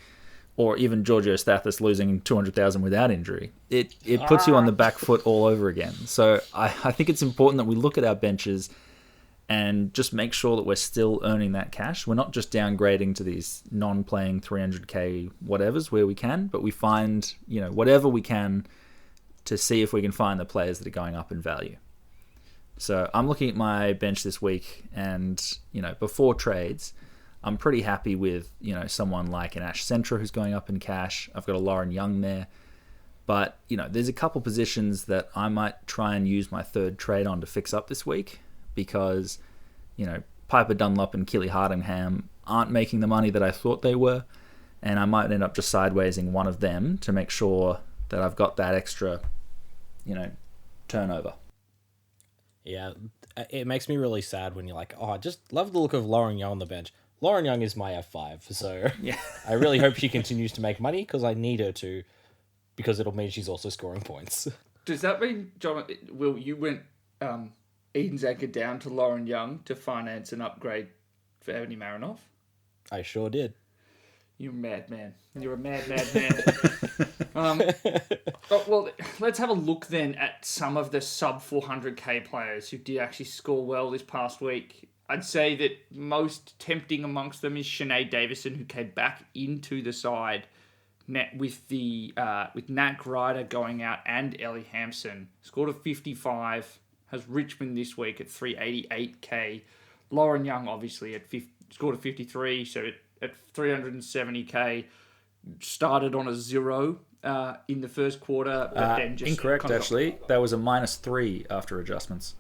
Or even Giorgio Stathis losing $200,000 without injury. It puts you on the back foot all over again. So I think it's important that we look at our benches and just make sure that we're still earning that cash. We're not just downgrading to these non-playing 300k whatevers where we can, but we find, you know, whatever we can to see if we can find the players that are going up in value. So I'm looking at my bench this week, and, you know, before trades, I'm pretty happy with, you know, someone like an Ash Centra who's going up in cash. I've got a Lauren Young there. But, you know, there's a couple positions that I might try and use my third trade on to fix up this week because, you know, Piper Dunlop and Killy Hardingham aren't making the money that I thought they were. And I might end up just sidewaysing one of them to make sure that I've got that extra, you know, turnover. Yeah, it makes me really sad when you're like, oh, I just love the look of Lauren Young on the bench. Lauren Young is my F5, so yeah. I really hope she continues to make money because I need her to, because it'll mean she's also scoring points. Does that mean, John, Will, you went Eden's anchor down to Lauren Young to finance an upgrade for Ebony Marinoff? I sure did. You're a madman. You're a mad man. Well, let's have a look then at some of the sub 400k players who did actually score well this past week. I'd say that most tempting amongst them is Sinead Davison, who came back into the side with Nat Ryder going out and Ellie Hampson. Scored a 55, has Richmond this week at 388k. Lauren Young, obviously, scored a 53, so at 370k. Started on a 0 in the first quarter, but then just... Incorrect, actually. That was a -3 after adjustments.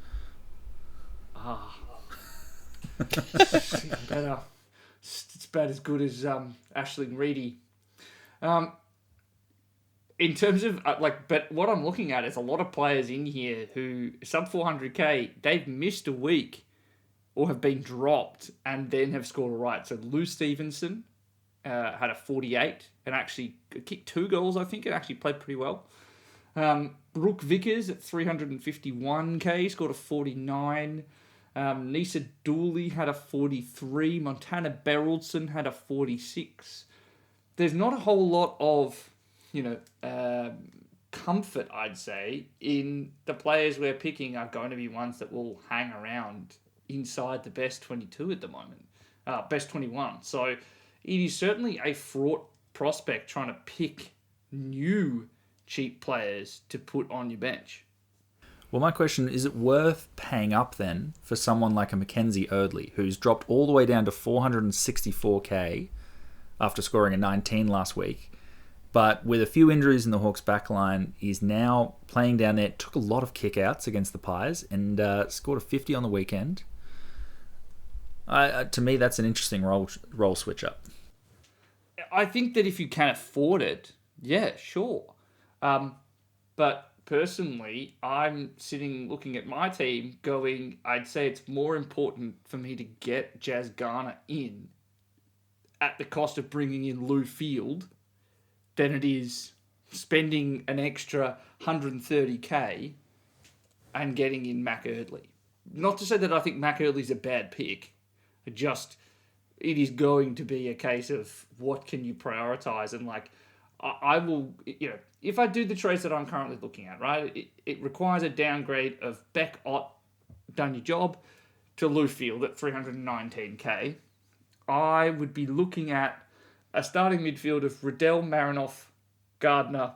Better. It's about as good as Aisling Reedy. In terms of but what I'm looking at is a lot of players in here who sub 400k, they've missed a week or have been dropped and then have scored a right. So Lou Stevenson had a 48 and actually kicked 2 goals. I think it actually played pretty well. Brooke Vickers at 351k scored a 49. Nisa Dooley had a 43. Montana Beraldson had a 46. There's not a whole lot of, comfort, I'd say, in the players we're picking are going to be ones that will hang around inside the best 22 at the moment. Best 21. So it is certainly a fraught prospect trying to pick new cheap players to put on your bench. Well, my question, is it worth paying up then for someone like a Mackenzie Erdley, who's dropped all the way down to 464k after scoring a 19 last week, but with a few injuries in the Hawks backline, is now playing down there, took a lot of kickouts against the Pies and scored a 50 on the weekend. To me, that's an interesting role switch up. I think that if you can afford it, yeah, sure. But personally, I'm sitting looking at my team going, I'd say it's more important for me to get Jazz Garner in at the cost of bringing in Lou Field than it is spending an extra 130k and getting in Mac Eardley. Not to say that I think Mac Eardley's a bad pick. It is going to be a case of what can you prioritize, and like I will, if I do the trades that I'm currently looking at, right, it requires a downgrade of Beck Ott, done your job, to Lou Field at 319k. I would be looking at a starting midfield of Riddell, Marinoff, Garner,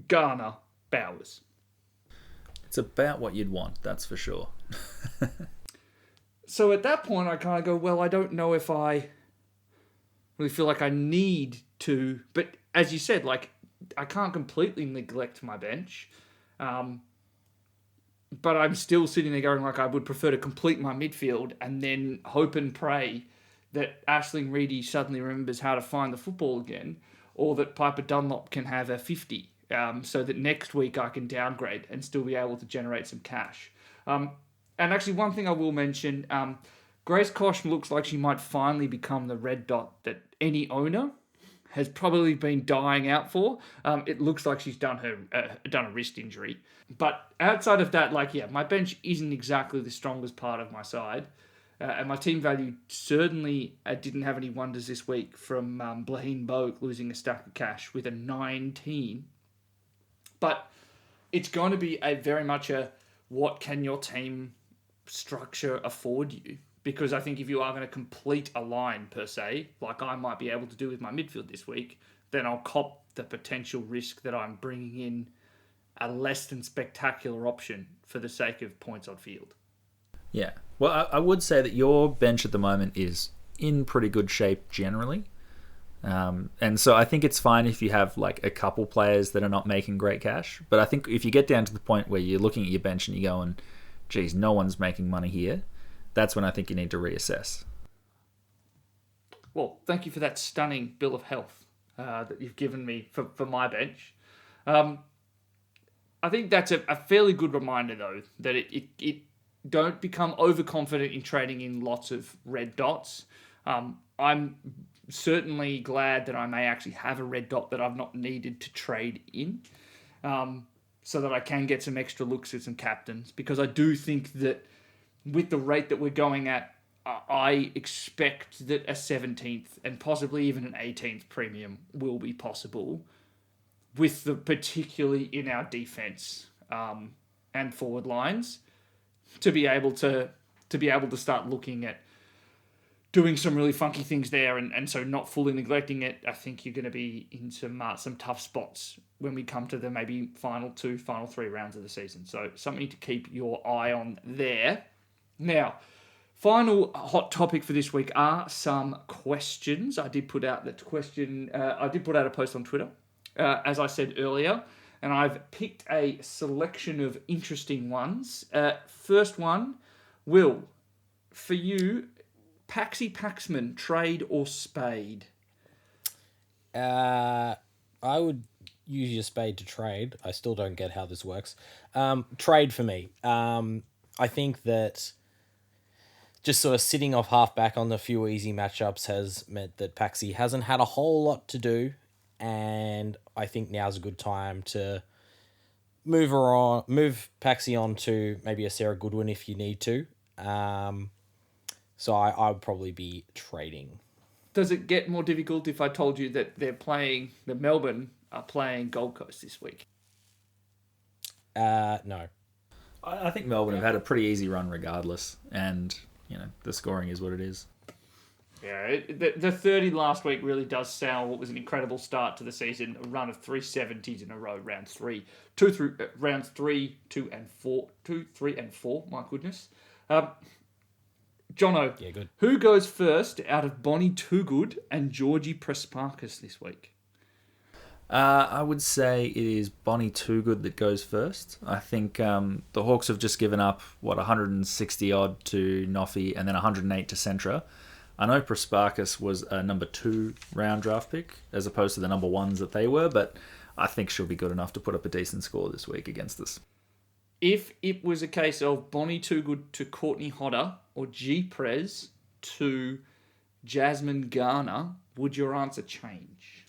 Bowers. It's about what you'd want, that's for sure. So at that point, I kind of go, well, I don't know if I really feel like I need to. But as you said, like, I can't completely neglect my bench. But I'm still sitting there going, like, I would prefer to complete my midfield and then hope and pray that Aisling Reedy suddenly remembers how to find the football again, or that Piper Dunlop can have a 50, so that next week I can downgrade and still be able to generate some cash. And actually, one thing I will mention, Grace Kosh looks like she might finally become the red dot that any owner has probably been dying out for. It looks like she's done a wrist injury. But outside of that, my bench isn't exactly the strongest part of my side. And my team value certainly didn't have any wonders this week, from Blaheen Bogue losing a stack of cash with a 19. But it's going to be very much a what can your team structure afford you? Because I think if you are going to complete a line per se, like I might be able to do with my midfield this week, then I'll cop the potential risk that I'm bringing in a less than spectacular option for the sake of points on field. Yeah. Well, I would say that your bench at the moment is in pretty good shape generally. And so I think it's fine if you have like a couple players that are not making great cash. But I think if you get down to the point where you're looking at your bench and you're going, geez, no one's making money here, that's when I think you need to reassess. Well, thank you for that stunning bill of health that you've given me for my bench. I think that's a fairly good reminder, though, that it don't become overconfident in trading in lots of red dots. I'm certainly glad that I may actually have a red dot that I've not needed to trade in, so that I can get some extra looks at some captains, because I do think that with the rate that we're going at, I expect that a 17th and possibly even an 18th premium will be possible, with the particularly in our defense and forward lines, to be able to start looking at doing some really funky things there, and so not fully neglecting it. I think you're going to be in some tough spots when we come to the maybe final 3 rounds of the season. So something to keep your eye on there. Now, final hot topic for this week are some questions. I did put out a post on Twitter, as I said earlier, and I've picked a selection of interesting ones. First one, Will, for you, Paxi Paxman, trade or spade? I would use your spade to trade. I still don't get how this works. Trade for me. I think that just sort of sitting off halfback on the few easy matchups has meant that Paxi hasn't had a whole lot to do, and I think now's a good time to move Paxi on to maybe a Sarah Goodwin if you need to. So I would probably be trading. Does it get more difficult if I told you that Melbourne are playing Gold Coast this week? No. I think Melbourne have had a pretty easy run regardless, and the scoring is what it is. Yeah, the 30 last week really does sound what was an incredible start to the season. A run of 370s in a row, rounds 3, 2 and 4. My goodness. Jono, yeah, good. Who goes first out of Bonnie Toogood and Georgie Prespakis this week? I would say it is Bonnie Toogood that goes first. I think the Hawks have just given up, 160 odd to Noffy and then 108 to Centra. I know Prespakis was a number 2 round draft pick as opposed to the number 1s that they were, but I think she'll be good enough to put up a decent score this week against us. If it was a case of Bonnie Too Good to Courtney Hodder or G Prez to Jasmine Garner, would your answer change?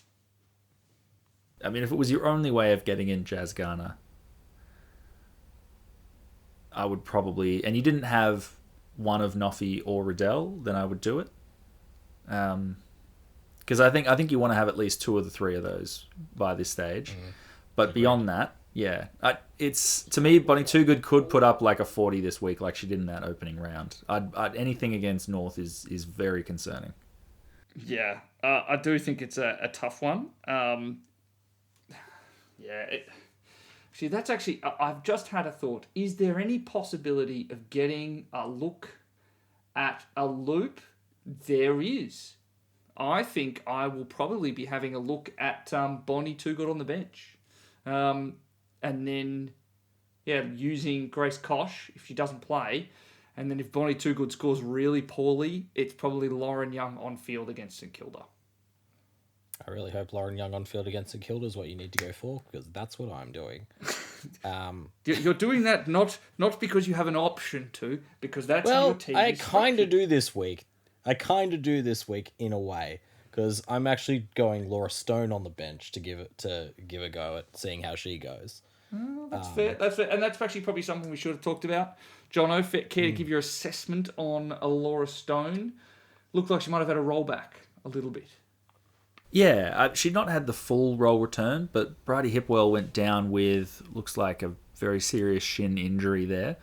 I mean, if it was your only way of getting in Jazz Garner, I would probably... And you didn't have one of Noffy or Riddell, then I would do it. Because I think you want to have at least 2 of the 3 of those by this stage. But beyond that, yeah. It's to me, Bonnie Too Good could put up like a 40 this week like she did in that opening round. Anything against North is very concerning. Yeah, I do think it's a tough one. See, that's actually... I've just had a thought. Is there any possibility of getting a look at a loop? There is. I think I will probably be having a look at Bonnie Too Good on the bench. And then, using Grace Kosh if she doesn't play. And then if Bonnie Too Good scores really poorly, it's probably Lauren Young on field against St Kilda. I really hope Lauren Young on field against St Kilda is what you need to go for, because that's what I'm doing. You're doing that not because you have an option to, because that's how your team I is kind of structured. do this week. I kind of do this week in a way, because I'm actually going Laura Stone on the bench to give a go at seeing how she goes. That's fair. That's fair. And that's actually probably something we should have talked about. Jono, care to give your assessment on a Laura Stone? Looked like she might have had a rollback a little bit. Yeah, she'd not had the full role return, but Bridie Hipwell went down with, looks like, a very serious shin injury there.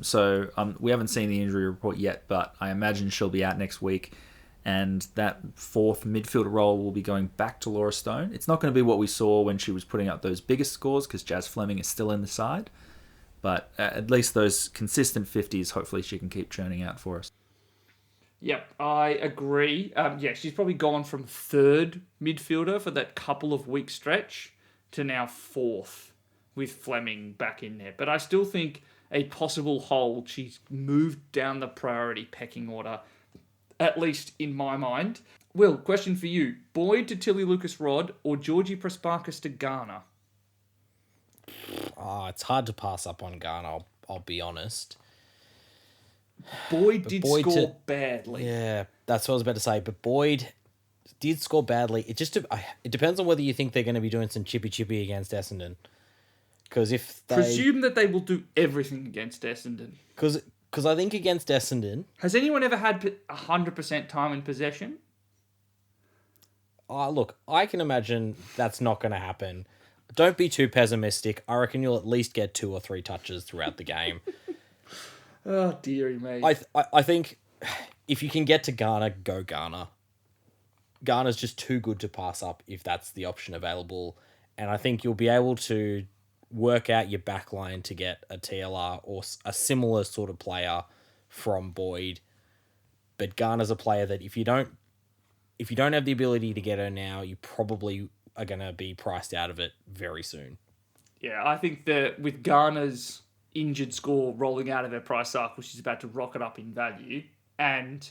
So we haven't seen the injury report yet, but I imagine she'll be out next week. And that 4th midfielder role will be going back to Laura Stone. It's not going to be what we saw when she was putting up those biggest scores, because Jazz Fleming is still in the side. But at least those consistent 50s, hopefully she can keep churning out for us. Yep, I agree. She's probably gone from 3rd midfielder for that couple of week stretch to now 4th with Fleming back in there. But I still think a possible hold, she's moved down the priority pecking order, at least in my mind. Will, question for you. Boyd to Tilly Lucas-Rod or Georgie Prasparkas to Garner? It's hard to pass up on Garner, I'll be honest. Boyd score badly. Yeah, that's what I was about to say. But Boyd did score badly. It depends on whether you think they're going to be doing some chippy against Essendon. Because if they... Presume that they will do everything against Essendon. Because I think against Essendon... Has anyone ever had 100% time in possession? Look, I can imagine that's not going to happen. Don't be too pessimistic. I reckon you'll at least get 2 or 3 touches throughout the game. Oh, dearie me. I think if you can get to Garner, go Garner. Garner's just too good to pass up if that's the option available. And I think you'll be able to work out your back line to get a TLR or a similar sort of player from Boyd. But Garner's a player that if you don't have the ability to get her now, you probably are going to be priced out of it very soon. Yeah, I think that with Garner's injured score rolling out of her price cycle, she's about to rocket up in value. And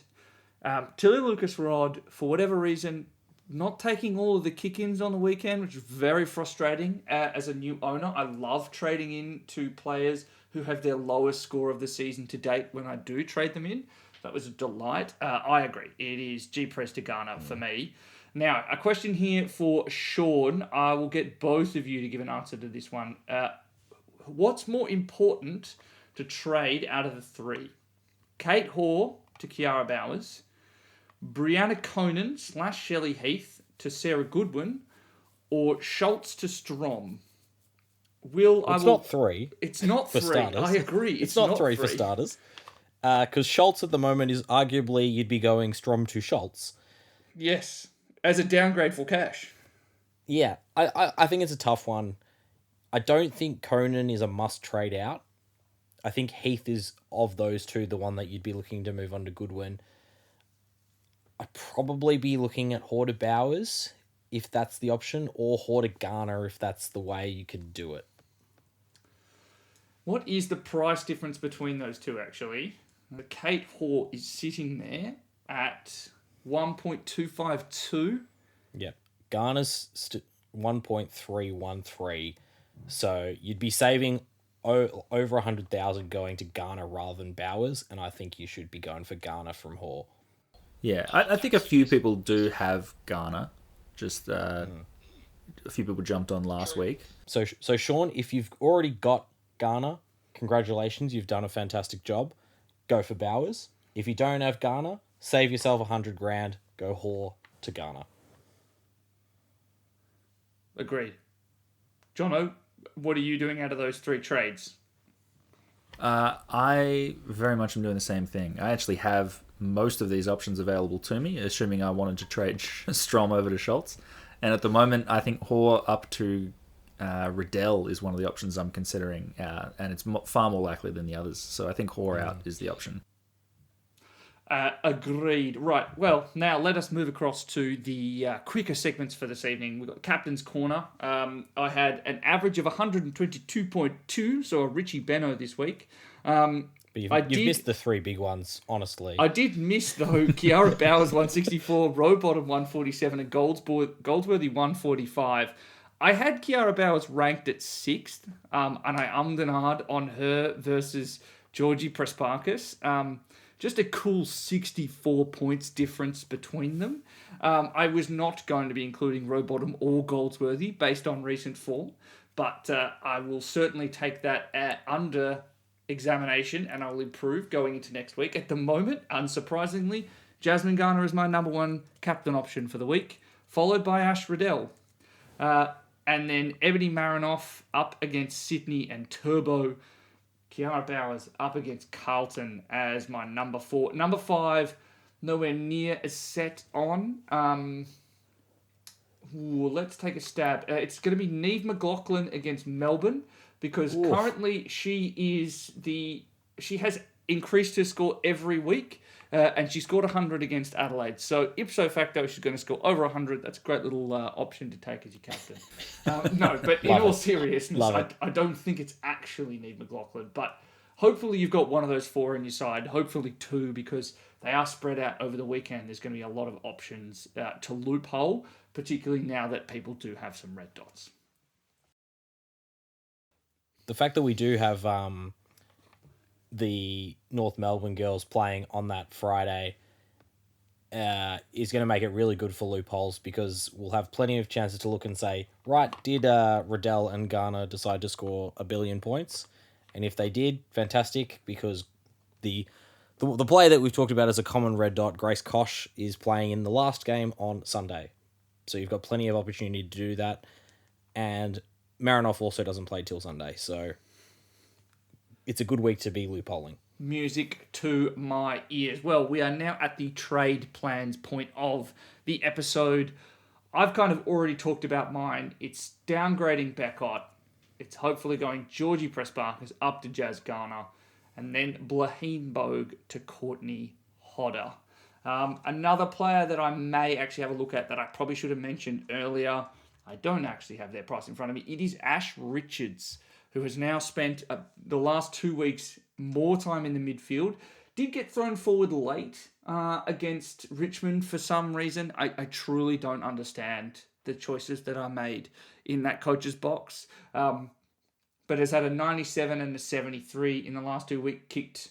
Tilly Lucas-Rod, for whatever reason, not taking all of the kick-ins on the weekend, which is very frustrating as a new owner. I love trading in to players who have their lowest score of the season to date when I do trade them in. That was a delight. I agree. It is G Press to Garner for me. Now, a question here for Sean. I will get both of you to give an answer to this one. What's more important to trade out of the 3? Kate Hoare to Kiara Bowers, Brianna Conan / Shelley Heath to Sarah Goodwin, or Schultz to Strom? Not 3. It's not 3. Starters. I agree. It's not 3 for starters. Because Schultz at the moment is arguably you'd be going Strom to Schultz. Yes, as a downgrade for cash. Yeah, I think it's a tough one. I don't think Conan is a must trade out. I think Heath is, of those 2, the one that you'd be looking to move on to Goodwin. I'd probably be looking at Hoare to Bowers, if that's the option, or Hoare to Garner, if that's the way you could do it. What is the price difference between those 2, actually? The Kate Hoare is sitting there at 1.252. Yeah. Garner's 1.313. So you'd be saving over 100,000 going to Garner rather than Bowers, and I think you should be going for Garner from Hall. Yeah, I think a few people do have Garner. Just a few people jumped on last week. So Sean, if you've already got Garner, congratulations, you've done a fantastic job. Go for Bowers. If you don't have Garner, save yourself 100 grand. Go Hall to Garner. Agreed. Jono, what are you doing out of those three trades? I very much am doing the same thing. I actually have most of these options available to me, assuming I wanted to trade Strom over to Schultz. And at the moment, I think Hoare up to Riddell is one of the options I'm considering, and it's far more likely than the others. So I think Hoare out is the option. Agreed. Right. Well, now let us move across to the quicker segments for this evening. We've got Captain's Corner. I had an average of 122.2, so a Richie Benno this week. But you've missed the three big ones, honestly. I did miss, though, Kiara Bowers 164, Rowbottom 147, and Goldsworthy 145. I had Kiara Bowers ranked at 6th, and I ummed and ahed on her versus Georgie Prespakis. Just a cool 64 points difference between them. I was not going to be including Rowbottom or Goldsworthy based on recent form, but I will certainly take that under examination and I'll improve going into next week. At the moment, unsurprisingly, Jasmine Garner is my number one captain option for the week, followed by Ash Riddell. And then Ebony Marinoff up against Sydney and Turbo. Kiara Bowers up against Carlton as my number 4. Number 5, nowhere near as set on. Let's take a stab. It's going to be Neve McLaughlin against Melbourne because currently she has increased her score every week and she scored 100 against Adelaide. So ipso facto, she's going to score over 100. That's a great little option to take as your captain. No, but in all seriousness, I don't think it's actually Neve McLaughlin. But hopefully you've got one of those 4 in your side. Hopefully 2 because they are spread out over the weekend. There's going to be a lot of options to loophole, particularly now that people do have some red dots. The fact that we do have the North Melbourne girls playing on that Friday is going to make it really good for loopholes because we'll have plenty of chances to look and say, right, did Riddell and Garner decide to score 1 billion points? And if they did, fantastic, because the player that we've talked about as a common red dot, Grace Koch, is playing in the last game on Sunday. So you've got plenty of opportunity to do that. And Marinoff also doesn't play till Sunday, so it's a good week to be loopholing. Music to my ears. Well, we are now at the trade plans point of the episode. I've kind of already talked about mine. It's downgrading Beckott. It's hopefully going Georgie Prespakis up to Jazz Garner, and then Blaheen Bogue to Courtney Hodder. Another player that I may actually have a look at that I probably should have mentioned earlier. I don't actually have their price in front of me. It is Ash Richards, who has now spent the last 2 weeks more time in the midfield. Did get thrown forward late against Richmond for some reason. I truly don't understand the choices that are made in that coach's box. But has had a 97 and a 73 in the last 2 weeks. Kicked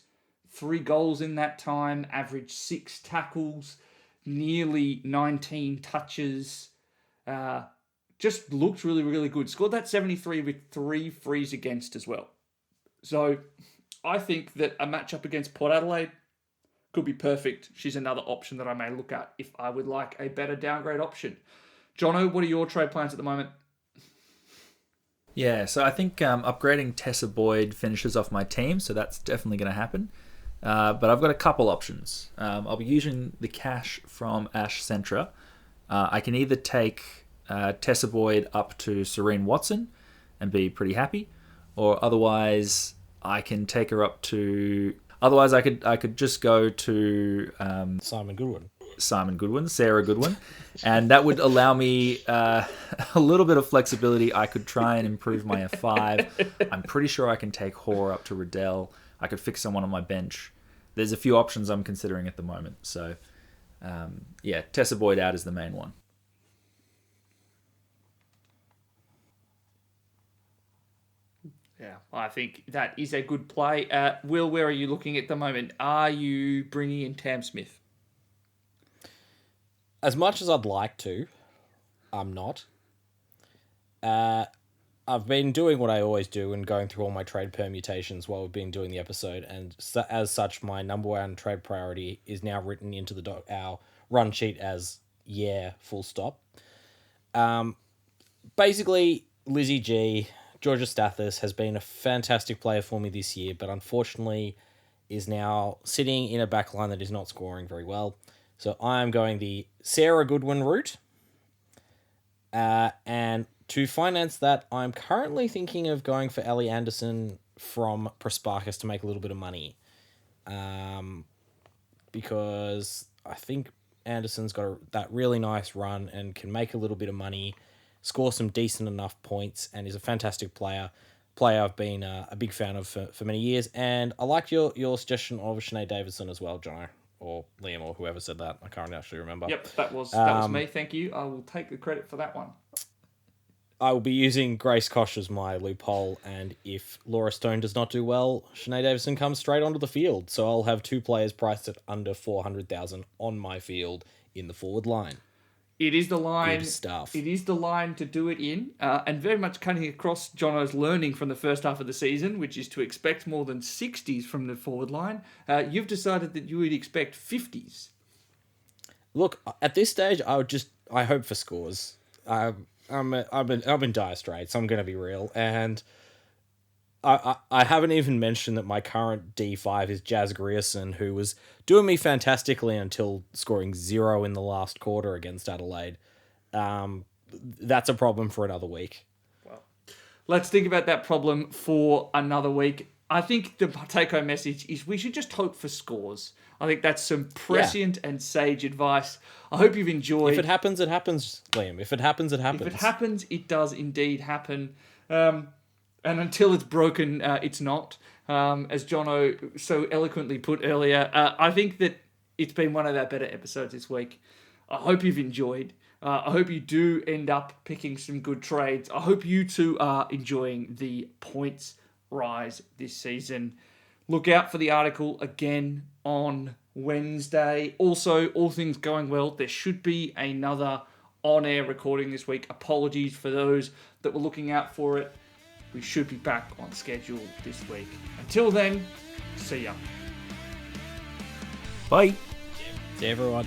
3 goals in that time. Averaged 6 tackles. Nearly 19 touches. Just looked really, really good. Scored that 73 with 3 frees against as well. So I think that a matchup against Port Adelaide could be perfect. She's another option that I may look at if I would like a better downgrade option. Jono, what are your trade plans at the moment? Yeah, so I think upgrading Tessa Boyd finishes off my team, so that's definitely going to happen. But I've got a couple options. I'll be using the cash from Ash Centra. I can either take Tessa Boyd up to Serene Watson and be pretty happy, or otherwise I can take her up to. Otherwise, I could just go to Simon Goodwin, Sarah Goodwin, and that would allow me a little bit of flexibility. I could try and improve my F5. I'm pretty sure I can take Hoare up to Riddell. I could fix someone on my bench. There's a few options I'm considering at the moment. So, Tessa Boyd out is the main one. Yeah, I think that is a good play. Will, where are you looking at the moment? Are you bringing in Tam Smith? As much as I'd like to, I'm not. I've been doing what I always do and going through all my trade permutations while we've been doing the episode, and as such, my number one trade priority is now written into our run sheet as full stop. Basically, Lizzie G, Georgia Stathis, has been a fantastic player for me this year, but unfortunately is now sitting in a backline that is not scoring very well. So I am going the Sarah Goodwin route. And to finance that, I'm currently thinking of going for Ellie Anderson from Prosparkus to make a little bit of money. Because I think Anderson's got that really nice run and can make a little bit of money, score some decent enough points, and is a fantastic player. I've been a big fan of for many years. And I liked your suggestion of Sinead Davidson as well, Jono, or Liam, or whoever said that. I can't actually remember. Yep, that was me. Thank you. I will take the credit for that one. I will be using Grace Kosh as my loophole, and if Laura Stone does not do well, Sinead Davidson comes straight onto the field. So I'll have two players priced at under 400,000 on my field in the forward line. It is the line. Good stuff. It is the line to do it in, and very much cutting across Jono's learning from the first half of the season, which is to expect more than 60s from the forward line. You've decided that you would expect 50s. Look, at this stage, I hope for scores. I'm in dire straits. I'm going to be real, and I haven't even mentioned that my current D5 is Jazz Grierson, who was doing me fantastically until scoring 0 in the last quarter against Adelaide. That's a problem for another week. Well, let's think about that problem for another week. I think the take-home message is we should just hope for scores. I think that's some prescient and sage advice. I hope you've enjoyed. If it happens, it happens, Liam. If it happens, it happens. If it happens, it does indeed happen. And until it's broken, it's not. As Jono so eloquently put earlier, I think that it's been one of our better episodes this week. I hope you've enjoyed. I hope you do end up picking some good trades. I hope you two are enjoying the points rise this season. Look out for the article again on Wednesday. Also, all things going well, there should be another on-air recording this week. Apologies for those that were looking out for it. We should be back on schedule this week. Until then, see ya. Bye. See everyone.